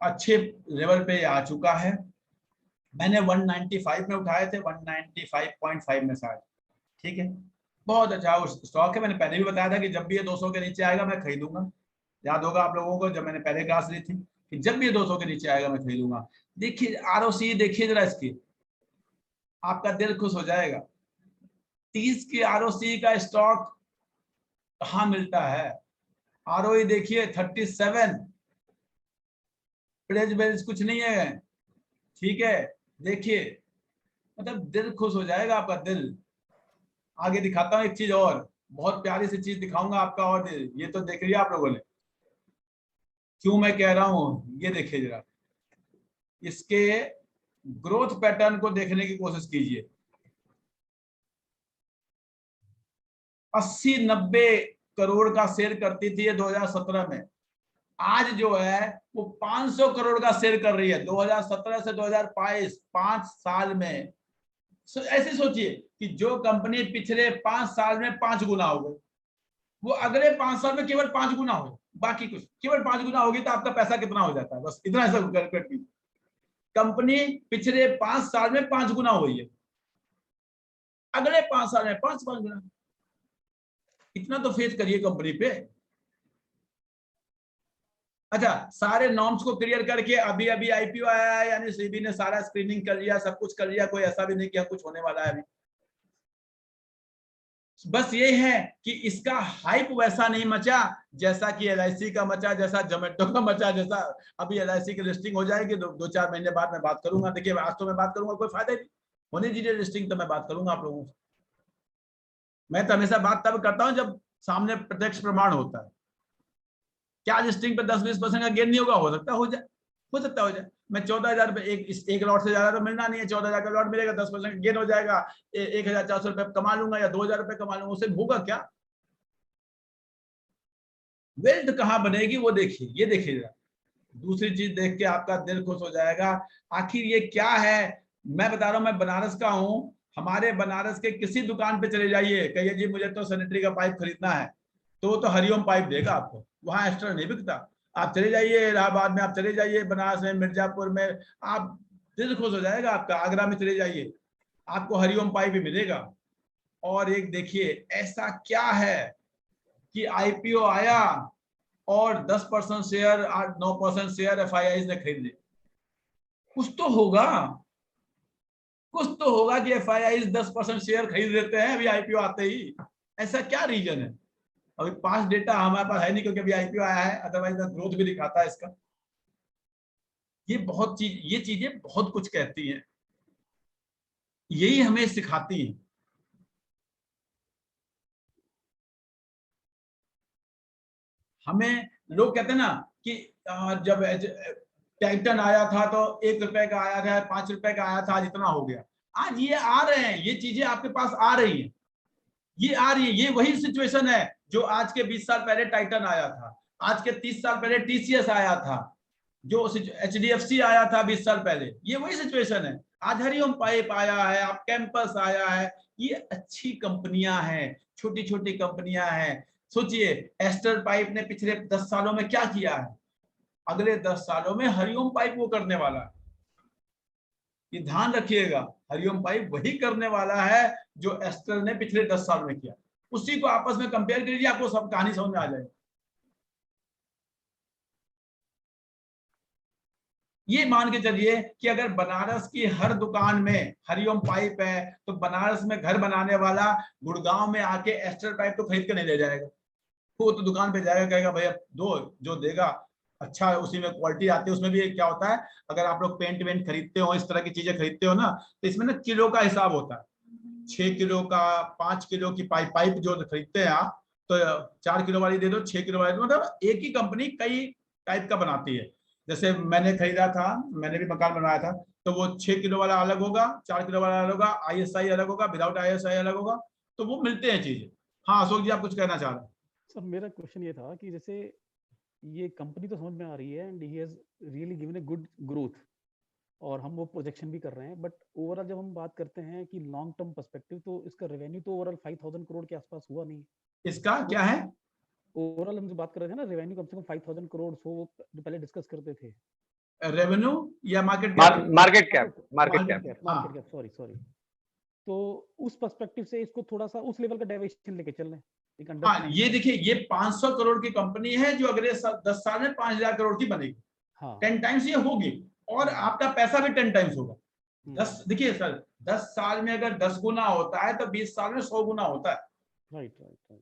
अच्छे लेवल पे आ चुका है। मैंने 195 में उठाए थे, 195.5 में शायद, ठीक है, बहुत अच्छा उस स्टॉक है। मैंने पहले भी बताया था कि जब भी ये 200 के नीचे आएगा मैं खरीदूंगा, याद होगा आप लोगों को जब मैंने पहले क्लास ली थी कि जब भी ये 200 के नीचे आएगा मैं खरीदूंगा। देखिए आरओसी, देखिए जरा इसकी, आपका दिल खुश हो जाएगा। 30 की आरओसी का स्टॉक कहां मिलता है? आरओई देखिए 37, प्रेज बेल्स कुछ नहीं है, ठीक है, देखिए, मतलब दिल खुश हो जाएगा आपका दिल। आगे दिखाता हूँ एक चीज और, बहुत प्यारी सी चीज दिखाऊंगा आपका, और ये तो देख लिया आप लोगों ने, क्यों मैं कह रहा हूं, ये देखिए जरा, इसके ग्रोथ पैटर्न को देखने की कोशिश कीजिए। 80-90 करोड़ का शेयर करती थी ये 2017 में, आज जो है वो 500 करोड़ का शेयर कर रही है 2017 से 2022, 5 साल में। ऐसे सोचिए कि जो कंपनी पिछले 5 साल में 5 गुना हो गई, वो अगले 5 साल में केवल 5 गुना हो, बाकी कुछ, केवल 5 गुना होगी तो आपका पैसा कितना हो जाता है, बस इतना ऐसा कैलकुलेट कीजिए। कंपनी पिछले 5 साल में 5 गुना हुई है, अगले 5 साल में 5 गुना, इतना तो फेस करिए कंपनी पे। अच्छा, सारे नॉर्म्स को क्लियर करके अभी अभी आईपीओ आया है, यानी सेबी ने सारा स्क्रीनिंग कर लिया, सब कुछ कर लिया, कोई ऐसा भी नहीं कि कुछ होने वाला है अभी। बस ये है कि इसका हाइप वैसा नहीं मचा जैसा कि एलआईसी का मचा, जैसा जोमेटो का मचा, जैसा अभी एलआईसी की लिस्टिंग हो जाएगी 2-4 महीने बाद मैं बात करूंगा। देखिए आज तो मैं बात करूंगा, कोई फायदा नहीं, होने दीजिए लिस्टिंग, तो मैं बात करूंगा आप लोगों से। मैं तो हमेशा बात तब करता हूं जब सामने प्रत्यक्ष प्रमाण होता है। क्या लिस्टिंग पे 10-20% का गेन नहीं होगा? हो सकता हो जाए, हो सकता हो जाए। मैं 14,000 रुपए एक लॉट से ज्यादा तो मिलना नहीं है, 14,000 का लॉट मिलेगा, 10% गेन हो जाएगा, 1,400 रुपए कमा लूंगा या 2,000 रुपए कमा लूंगा, उससे होगा क्या? वेल्थ कहां बनेगी वो देखिए, ये देखिए जरा, दूसरी चीज देख के आपका दिल खुश हो जाएगा। आखिर ये क्या है? मैं बता रहा हूं, मैं बनारस का हूं, हमारे बनारस के किसी दुकान पे चले जाइए, कहिए जी मुझे तो सैनिटरी का पाइप खरीदना है, तो वो तो हरिओम पाइप देगा आपको, वहां एक्स्ट्रा नहीं बिकता। आप चले जाइए इलाहाबाद में, आप चले जाइए बनारस में, मिर्जापुर में, आप दिल खुश हो जाएगा आपका। आगरा में चले जाइए, आपको हरिओम पाइप भी मिलेगा। और एक देखिए, ऐसा क्या है कि आईपीओ आया और 10% शेयर, 8-9% शेयर एफआईआई ने खरीद लिए। कुछ तो होगा, कुछ तो होगा कि एफआईआई 10% शेयर खरीद लेते हैं अभी आईपीओ आते ही। ऐसा क्या रीजन है? अभी पास डेटा हमारे पास है नहीं, क्योंकि अभी आईपीओ आया है, अदरवाइज ग्रोथ भी दिखाता है इसका। ये चीजें बहुत कुछ कहती हैं, यही हमें सिखाती हैं। हमें लोग कहते हैं ना कि जब टाइटन आया था तो 1 रुपए का आया था, 5 रुपए का आया था, आज इतना हो गया। आज ये आ रहे हैं, ये चीजें आपके पास आ रही हैं, ये आ रही है। ये वही सिचुएशन है जो आज के 20 साल पहले टाइटन आया था, आज के 30 साल पहले टीसीएस आया था, जो एचडीएफसी आया था 20 साल पहले, ये वही सिचुएशन है। आज हरिओम पाइप आया है, आप कैंपस आया है, ये अच्छी कंपनियां हैं, छोटी छोटी कंपनियां हैं। सोचिए एस्टर पाइप ने पिछले 10 सालों में क्या किया है, अगले 10 सालों में हरिओम पाइप वो करने वाला है, ये ध्यान रखिएगा। हरिओम पाइप वही करने वाला है जो एस्टर ने पिछले 10 साल में किया, उसी को आपस में कंपेयर कीजिए, आपको सब कहानी समझ में आ जाएगी। ये मान के चलिए कि अगर बनारस की हर दुकान में हरिओम पाइप है, तो बनारस में घर बनाने वाला गुड़गांव में आके एस्टर पाइप तो खरीद के नहीं ले जाएगा, वो तो दुकान पे जाएगा, कहेगा भैया दो, जो देगा अच्छा, उसी में क्वालिटी आती है। उसमें भी क्या होता है, अगर आप लोग पेंट वेंट खरीदते हो, इस तरह की चीजें खरीदते हो ना, तो इसमें ना किलो का हिसाब होता है, 6 किलो का, 5 किलो की पाइप जो खरीदते हैं आप, तो 4 किलो वाली दे दो, 6 किलो वाली, मतलब एक ही कंपनी कई टाइप का बनाती है। जैसे मैंने खरीदा था, मैंने भी मकान बनवाया था, तो वो 6 किलो वाला अलग होगा, 4 किलो वाला अलग होगा, आईएसआई अलग होगा, विदाउट आईएसआई अलग होगा, तो वो मिलते हैं चीजें। हाँ अशोक जी, आप कुछ कहना चाह रहे हैं? सर मेरा क्वेश्चन ये था कि जैसे ये कंपनी तो समझ में आ रही है and he has really given a good growth और हम वो प्रोजेक्शन भी कर रहे हैं, बट ओवरऑल जब हम बात करते हैं कि लॉन्ग टर्म पर्सपेक्टिव, तो इसका रेवेन्यू तो ओवरऑल 5000 करोड़ के आसपास हुआ नहीं। इसका क्या है? ओवरऑल हम जो बात कर रहे थे ना, रेवेन्यू कम से कम 5000 करोड़ वो जो पहले डिस्कस करते थे। रेवेन्यू या मार्केट कैप? मार्केट कैप, हाँ। सॉरी। तो उस पर्सपेक्टिव से इसको थोड़ा सा उस लेवल का डाइवर्शन लेके चल रहे हैं। हाँ, ये देखिए, ये 500 करोड़ की कंपनी है जो अगले 10 साल में 5000 करोड़ की बनेगी। हाँ 10 टाइम्स ये होगी और आपका पैसा भी 10 टाइम्स होगा। 10, देखिए सर, 10 साल में अगर 10 गुना होता है तो 20 साल में 100 गुना होता है। राइट।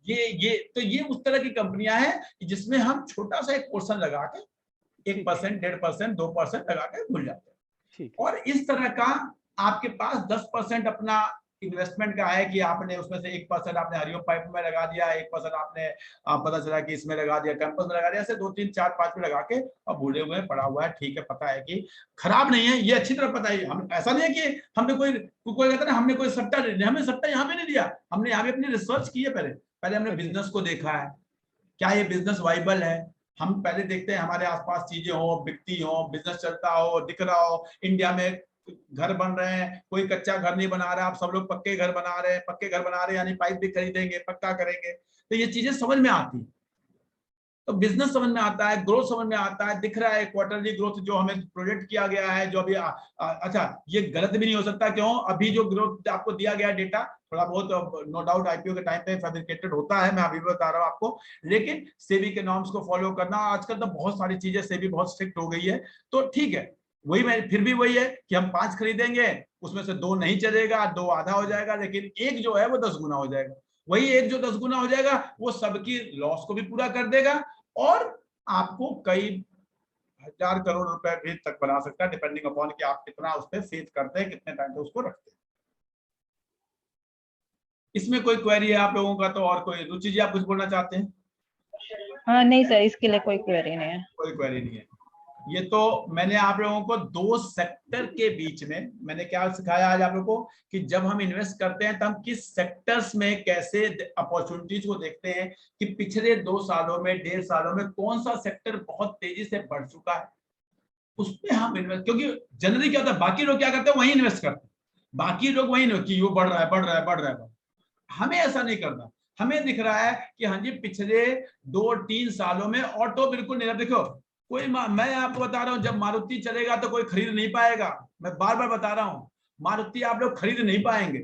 ये उस तरह की कंपनियां हैं जिसमें हम छोटा सा एक पोर्शन लगा के 1%, 1.5%, 2% लगा के भूल जाते हैं। ठीक। और इस तरह का आपके पास 10% अपना इन्वेस्टमेंट का है कि आपने उसमें से 1% आपने हरिओम पाइप में लगा दिया, 1% आपने पता चला कि इसमें लगा दिया, कैंपस में लगा दिया, ऐसे 2, 3, 4, 5 में लगा के अब भूले हुए पड़ा हुआ है। ठीक है, पता है कि खराब नहीं है, ये अच्छी तरह पता है। हम ऐसा नहीं है कि हमने कोई कहता है हमने कोई सट्टा नहीं लिया, हमने सट्टा यहाँ पे नहीं लिया, हमने यहाँ पे अपनी रिसर्च की है। पहले हमने बिजनेस को देखा है, क्या ये बिजनेस वाइबल है। हम पहले देखते हैं हमारे आसपास चीजें हो, बिकती हो, बिजनेस चलता हो, दिख रहा हो। इंडिया में घर बन रहे हैं, कोई कच्चा घर नहीं बना रहा, आप सब लोग पक्के घर बना रहे हैं। पक्के घर बना रहे हैं यानी पाइप भी खरीदेंगे, पक्का करेंगे, तो ये चीजें समझ में आती है। तो बिजनेस समझ में आता है, ग्रोथ समझ में आता है, दिख रहा है क्वार्टरली ग्रोथ जो हमें प्रोजेक्ट किया गया है, जो अभी अच्छा, ये गलत भी नहीं हो सकता। क्यों? अभी जो ग्रोथ आपको दिया गया डेटा थोड़ा बहुत नो डाउट आईपीओ के टाइम पे फैब्रिकेटेड होता है, मैं अभी बता रहा हूँ आपको, लेकिन सेबी के नॉर्म्स को फॉलो करना, आजकल तो बहुत सारी चीजें सेबी बहुत स्ट्रिक्ट हो गई है, तो ठीक है। वही मैं फिर भी वही है कि हम 5 खरीदेंगे, उसमें से 2 नहीं चलेगा, 2 आधा हो जाएगा, लेकिन एक जो है वो 10 गुना हो जाएगा। वही एक जो 10 गुना हो जाएगा वो सबकी लॉस को भी पूरा कर देगा और आपको कई 1000 करोड़ रुपए भी तक बना सकता है, डिपेंडिंग अपॉन कि आप कितना उस पर फेथ करते हैं, कितने टाइम तक उसको रखते हैं। इसमें कोई क्वेरी है आप लोगों का? तो और कोई रुचि जी, आप कुछ बोलना चाहते हैं? हाँ नहीं सर, इसके लिए कोई क्वेरी नहीं है। कोई क्वेरी नहीं है। ये तो मैंने आप लोगों को 2 सेक्टर के बीच में मैंने क्या सिखाया आज आप लोगों को कि जब हम इन्वेस्ट करते हैं तो हम किस सेक्टर्स में कैसे अपॉर्चुनिटीज को देखते हैं कि पिछले 2 सालों में, 1.5 सालों में कौन सा सेक्टर बहुत तेजी से बढ़ चुका है, उसमें हम इन्वेस्ट। क्योंकि जनरली क्या होता है, बाकी लोग क्या करते हैं, वही इन्वेस्ट करते हैं। बाकी लोग वही नहीं कि वो बढ़ रहा है। हमें ऐसा नहीं करना। हमें दिख रहा है कि हाँ जी, पिछले 2-3 सालों में ऑटो बिल्कुल नहीं। देखो, कोई मैं आपको बता रहा हूं, जब मारुति चलेगा तो कोई खरीद नहीं पाएगा। मैं बार बार बता रहा हूं, मारुति आप लोग खरीद नहीं पाएंगे।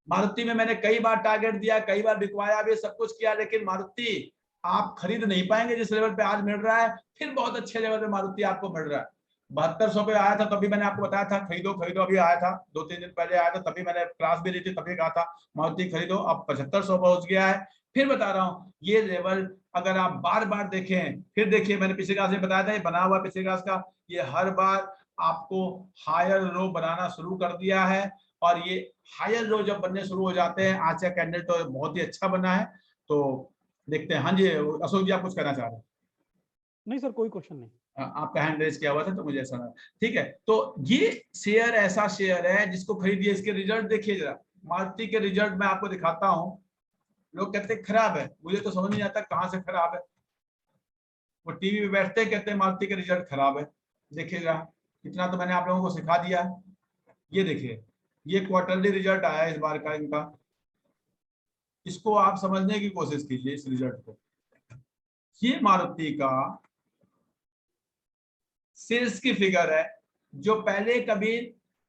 मारुति में मैंने कई बार टारगेट दिया, कई बार बिकवाया भी, सब कुछ किया, लेकिन मारुति आप खरीद नहीं पाएंगे जिस लेवल पे आज मिल रहा है। फिर बहुत अच्छे लेवल पे मारुति आपको मिल रहा है। 7200 पे आया था, तभी मैंने आपको बताया था खरीदो। अभी आया था 2-3 दिन पहले आया था, तभी मैंने क्लास भी दी थी, तभी कहा था मारुति खरीदो। अब 7500 पहुंच गया है। फिर बता रहा हूँ, ये लेवल अगर आप बार बार देखें, फिर देखिए, मैंने पिछले क्लास में बताया था, ये बना हुआ पिछले क्लास का, ये हर बार आपको हायर लो बनाना शुरू कर दिया है। और ये हायर लो जब बनने शुरू हो जाते हैं, आज का कैंडल तो बहुत ही अच्छा बना है, तो देखते हैं। हाँ जी अशोक जी, आप कुछ कहना चाह रहे हैं? नहीं सर, कोई क्वेश्चन नहीं। आपका हैंड रेज किया हुआ था तो मुझे ऐसा लगा। ठीक है, तो ये शेयर ऐसा शेयर है जिसको खरीदिए। इसके रिजल्ट देखिए जरा, मारुति के रिजल्ट मैं आपको दिखाता हूँ। लोग कहते हैं खराब है, मुझे तो समझ नहीं आता कहाँ से खराब है। वो टीवी पे बैठते हैं, कहते हैं मारुति के रिजल्ट खराब है। देखिएगा, इतना तो मैंने आप लोगों को सिखा दिया। ये देखिए, ये क्वार्टरली रिजल्ट आया इस बार का इनका। इसको आप समझने की कोशिश कीजिए, इस रिजल्ट को। ये मारुति का सेल्स की फिगर है, जो पहले कभी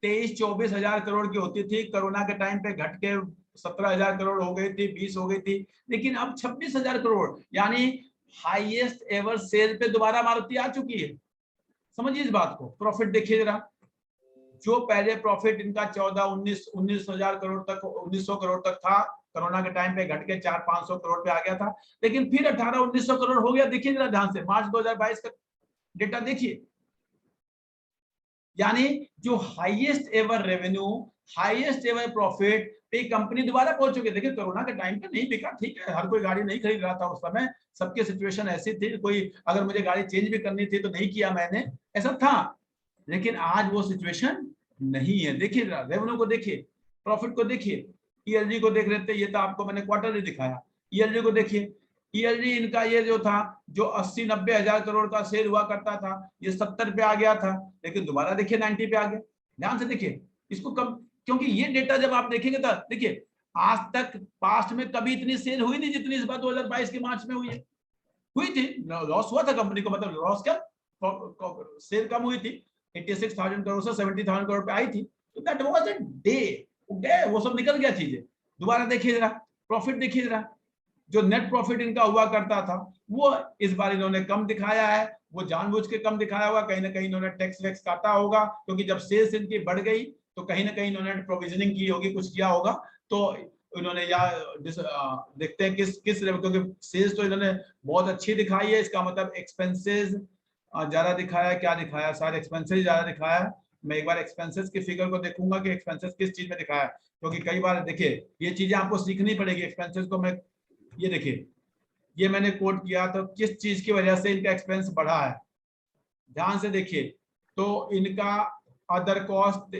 23-24 हजार करोड़ की होती थी, कोरोना के टाइम पे घट के 17,000 करोड़ हो गई थी, 20 हो गई थी, लेकिन अब 26,000 करोड़, यानी हाईएस्ट एवर सेल पे दोबारा मारुति आ चुकी है। समझिए इस बात को। प्रॉफिट देखिए जरा, जो पहले प्रॉफिट इनका 19,000 करोड़ तक, 1900 करोड़ तक था, कोरोना के टाइम पे घट के 400-500 करोड़ पे आ गया था, लेकिन फिर 1800-1900 करोड़ हो गया। देखिए जरा ध्यान से, मार्च 2022 का डेटा देखिए, यानी जो highest ever revenue, highest ever profit पे कंपनी दोबारा पहुंच चुकी है। देखिए, कोरोना के टाइम पे नहीं बिका, ठीक है, हर कोई गाड़ी नहीं खरीद रहा था उस समय, सबकी सिचुएशन ऐसी थी, कोई अगर मुझे गाड़ी चेंज भी करनी थी तो नहीं किया मैंने, ऐसा था। लेकिन आज वो सिचुएशन नहीं है। देखिए रेवेन्यू को देखिए, प्रॉफिट को देखिए, ELG को देख लेते, ये तो आपको मैंने क्वार्टरली दिखाया। ELG को देखिए, ELG इनका ये जो था, जो 80-90 हजार करोड़ का सेल हुआ करता था, ये 70 पे आ गया था, लेकिन दोबारा देखिए 90 पे आ गया। ध्यान से देखिए इसको कम, क्योंकि ये डेटा जब आप देखेंगे तो देखिए आज तक पास्ट में कभी इतनी सेल हुई नहीं जितनी इस बार 2022 के मार्च में हुई है। हुई थी, लॉस हुआ था कंपनी को, मतलब लॉस क्या, सेल कम हुई थी, 86,000 करोड़ से 70,000 करोड़ पे आई थी, तो दैट वाज अ डे, वो सब निकल गया चीजें। दोबारा देखिए जरा प्रॉफिट, देखिए जरा जो नेट प्रॉफिट इनका हुआ करता था वो इस बार इन्होंने कम दिखाया है, वो जानबूझ के कम दिखाया होगा, कहीं ना कहीं इन्होंने टैक्स वैक्स काटा होगा, क्योंकि जब सेल्स इनकी बढ़ गई तो कहीं ना कहीं इन्होंने प्रोविजनिंग की होगी, कुछ किया होगा, तो इन्होंने या देखते हैं किस क्योंकि सेल्स तो इन्होंने बहुत अच्छी दिखाई है, इसका मतलब एक्सपेंसेस ज्यादा दिखाया है, क्या दिखाया, सारे एक्सपेंसेस ज्यादा दिखाया है। मैं एक बार एक्सपेंसेस की फिगर को देखूंगा कि एक्सपेंसेस किस चीज में दिखाया है, क्योंकि कई बार देखिए ये चीजें आपको सीखनी पड़ेगी एक्सपेंसेस को। मैं ये देखिए, ये मैंने कोट किया तो किस चीज की वजह से इनका एक्सपेंस बढ़ा है, ध्यान से देखिए, तो इनका अदर कॉस्ट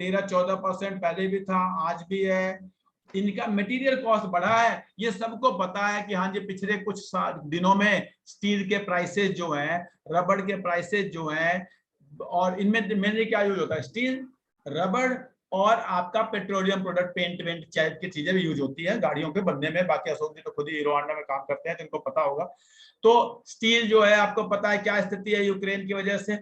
13-14% पहले भी था, आज भी है। इनका मटेरियल कॉस्ट बढ़ा है, ये सबको पता है कि हाँ जी पिछले कुछ दिनों में स्टील के प्राइसेस जो हैं, रबड़ के प्राइसेस जो हैं, और इनमें मेनली क्या यूज होता है, स्टील, रबड़ और आपका पेट्रोलियम प्रोडक्ट, पेंट वेंट टाइप की चीजें भी यूज होती है गाड़ियों के बनने में। बाकी अशोक जी तो खुद ही हीरो होंडा में काम करते हैं तो इनको पता होगा। तो स्टील जो है आपको पता है क्या स्थिति है यूक्रेन की वजह से,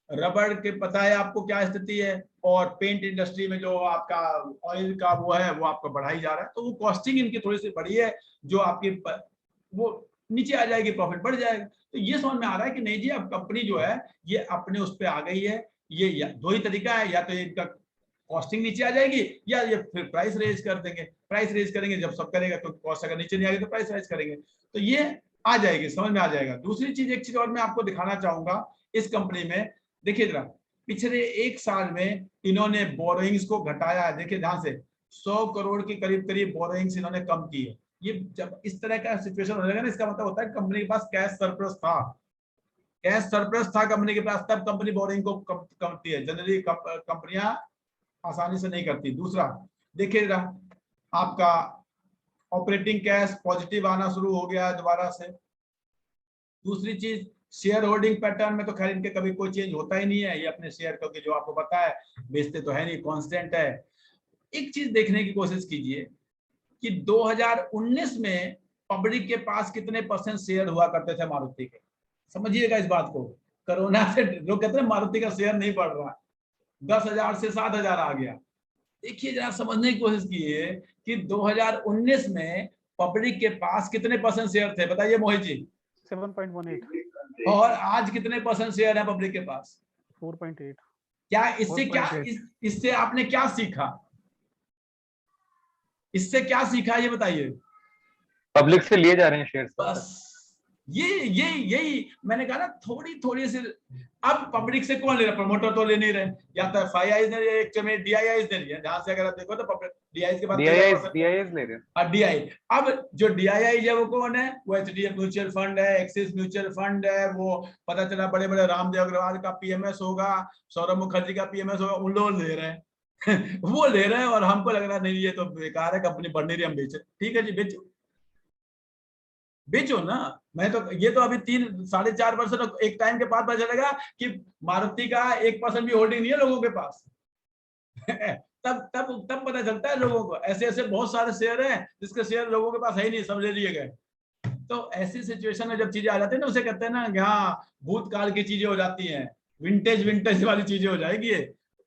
रबड़ के पता है आपको क्या स्थिति है, और पेंट इंडस्ट्री में जो आपका ऑयल का वो है वो आपका बढ़ाई जा रहा है, तो वो कॉस्टिंग इनकी थोड़ी सी बढ़ी है, जो आपकी वो नीचे आ जाएगी, प्रॉफिट बढ़ जाएगा। तो ये समझ में आ रहा है कि नहीं जी अब कंपनी जो है ये अपने उस पर आ गई है। ये दो ही तरीका है, या तो इनका कॉस्टिंग नीचे आ जाएगी, या ये फिर प्राइस रेज कर देंगे। प्राइस रेज करेंगे जब सब करेगा, तो कॉस्ट अगर नीचे नहीं आएगी तो प्राइस रेज करेंगे, तो ये आ जाएगी, समझ में आ जाएगा। दूसरी चीज, एक चीज और मैं आपको दिखाना चाहूंगा इस कंपनी में, देखिए जरा पिछले एक साल में इन्होंने बोरोइंग्स को घटाया है, देखिए ध्यान से 100 करोड़ के करीब करीब बोरोइंग्स इन्होंने कम की है। ये जब इस तरह का सिचुएशन हो जाएगा ना, इसका मतलब होता है कंपनी के पास कैश सरप्लस था, कैश सरप्लस था कंपनी के पास, तब कंपनी बोरिंग को करती है। जनरली कंपनियां आसानी से नहीं करती। दूसरा देखिए जरा, आपका ऑपरेटिंग कैश पॉजिटिव आना शुरू हो गया है दोबारा से। दूसरी चीज, शेयर होल्डिंग पैटर्न में तो खैर इनके कभी कोई चेंज होता ही नहीं है, ये अपने शेयर क्योंकि जो आपको पता है बेचते तो है नहीं, कांस्टेंट है। एक चीज देखने की कोशिश कीजिए कि 2019 में पब्लिक के पास कितने % शेयर हुआ करते थे मारुति के, समझिएगा इस बात को। कोरोना से लोग कहते हैं मारुति का शेयर नहीं बढ़ रहा, 10,000 से 7,000 आ गया। देखिए जरा समझने की कोशिश कीजिए कि 2019 में पब्लिक के पास कितने % शेयर थे, बताइए मोहित जी। 7.18। और आज कितने % शेयर है पब्लिक के पास? 4.8। क्या इससे आपने क्या सीखा, इससे क्या सीखा ये बताइए। पब्लिक से लिए जा रहे हैं शेयर। बस यही मैंने कहा ना, थोड़ी सी। अब पब्लिक से कौन ले रहा, प्रमोटर तो ले नहीं रहे, या तो FIIs ने एक में DIIs ने लिए, ध्यान से अगर आप देखो तो DIIs के बाद DIIs ले रहे हैं। DII, अब जो DII है वो कौन है, वो HDFC म्यूचुअल फंड है, एक्सिस म्यूचुअल फंड है, वो पता चला बड़े बड़े रामदेव अग्रवाल का PMS होगा, सौरभ मुखर्जी का PMS होगा, उन लोग ले रहे हैं वो ले रहे हैं, और हमको लग रहा नहीं ये तो बेकार है, कंपनी बढ़ नहीं रही, हम बेचे। ठीक है जी, बेचो ना। मैं तो ये तो अभी 3-4.5% एक टाइम के बाद पता चलेगा कि मारुति का 1% भी होल्डिंग नहीं है लोगों के पास तब पता चलता है लोगों को। ऐसे बहुत सारे शेयर हैं जिसके शेयर लोगों के पास है ही नहीं, सब ले लिए गए। तो ऐसी सिचुएशन में जब चीजें आ जाती है ना, उसे कहते हैं ना कि हाँ भूतकाल की चीजें हो जाती हैं, विंटेज वाली चीजें हो जाएगी।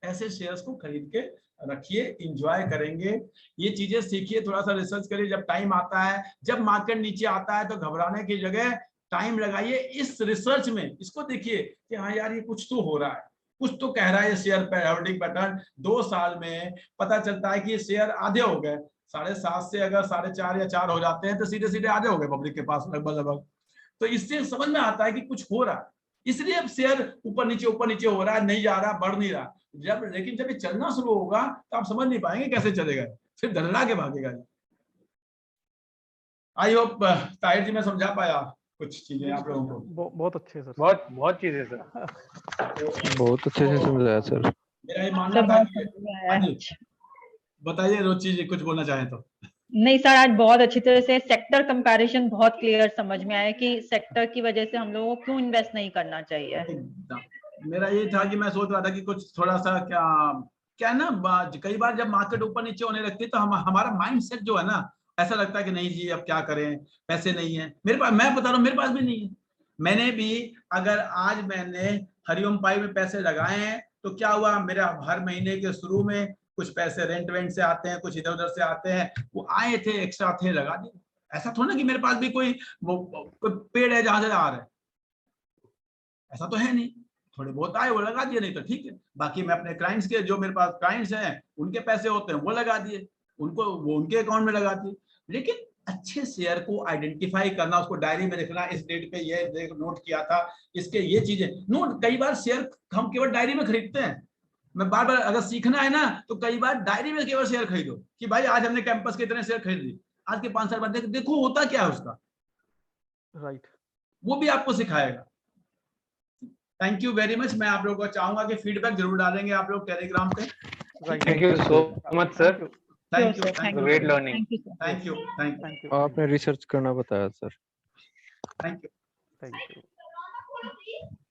ऐसे शेयर्स को खरीद के रखिए, इंजॉय करेंगे, ये चीजें सीखिए, थोड़ा सा रिसर्च करिए। जब टाइम आता है, जब मार्केट नीचे आता है, तो घबराने की जगह टाइम लगाइए इस रिसर्च में, इसको देखिए कि हाँ यार ये कुछ तो हो रहा है, कुछ तो कह रहा है शेयर होल्डिंग पैटर्न। 2 साल में पता चलता है कि ये शेयर आधे हो गए, 7.5 से अगर 4.5 या 4 हो जाते हैं तो सीधे आधे हो गए पब्लिक के पास लगभग। तो इससे समझ में आता है कि कुछ हो रहा है, इसलिए अब शेयर ऊपर नीचे हो रहा है, नहीं जा रहा, बढ़ नहीं रहा। लेकिन जब ये चलना शुरू होगा तो आप समझ नहीं पाएंगे कैसे चलेगा, फिर धड़ल्ला के भागेगा। आई होप ताहिर जी मैं समझा पाया कुछ चीजें आप लोगों को। बहुत अच्छे सर, बहुत चीजें सर, बहुत अच्छे से समझाया सर। मेरा ये मानना था कि बताइए रुचि जी, कुछ बोलना चाहें तो। नहीं सर, आज बहुत अच्छी तरह से सेक्टर कंपैरिजन बहुत क्लियर समझ में आया कि सेक्टर की वजह से हम लोगों को क्यों इन्वेस्ट नहीं करना चाहिए। एकदम। मेरा ये था कि मैं सोच रहा था कि कुछ थोड़ा सा क्या क्या ना, कई बार जब मार्केट ऊपर नीचे होने लगती है तो हमारा माइंड सेट जो है ना, ऐसा लगता है कि नहीं जी अब क्या करें, पैसे नहीं है मेरे पास। मैं बता रहा हूँ मेरे पास भी नहीं है। मैंने भी, अगर आज मैंने हरिओम पाई में पैसे लगाए हैं तो क्या हुआ, मेरा हर महीने के शुरू में कुछ पैसे रेंट वेंट से आते हैं, कुछ इधर उधर से आते हैं, वो आए थे एक्स्ट्रा थे, लगा दिए। ऐसा थोड़ा ना कि मेरे पास भी कोई पेड़ है जहां से आ रहा है, ऐसा तो है नहीं। थोड़े बहुत आए वो लगा दिए, नहीं तो ठीक है। बाकी मैं अपने क्लाइंट्स के, जो मेरे पास क्लाइंट्स हैं उनके पैसे होते हैं वो लगा दिए, उनको वो उनके अकाउंट में लगा दिए। लेकिन अच्छे शेयर को आइडेंटिफाई करना, उसको डायरी में लिखना, इस डेट पे ये नोट किया था, इसके ये चीजें नोट। कई बार शेयर हम केवल डायरी में खरीदते हैं। मैं बार बार, अगर सीखना है ना तो कई बार डायरी में केवल शेयर खरीदो कि भाई आज हमने कैंपस के इतने शेयर खरीद लिए, आज के 5 साल बाद देखो होता क्या है उसका, राइट। वो भी आपको सिखाएगा। Thank you very much. मैं आप लोगों को चाहूंगा कि फीडबैक जरूर डालेंगे आप लोग टेलीग्राम पे। Thank you so much sir, thank you, sir, thank you, great learning. Thank you sir. Thank you, thank you, thank you, आपने रिसर्च करना बताया sir. Thank you. Thank you.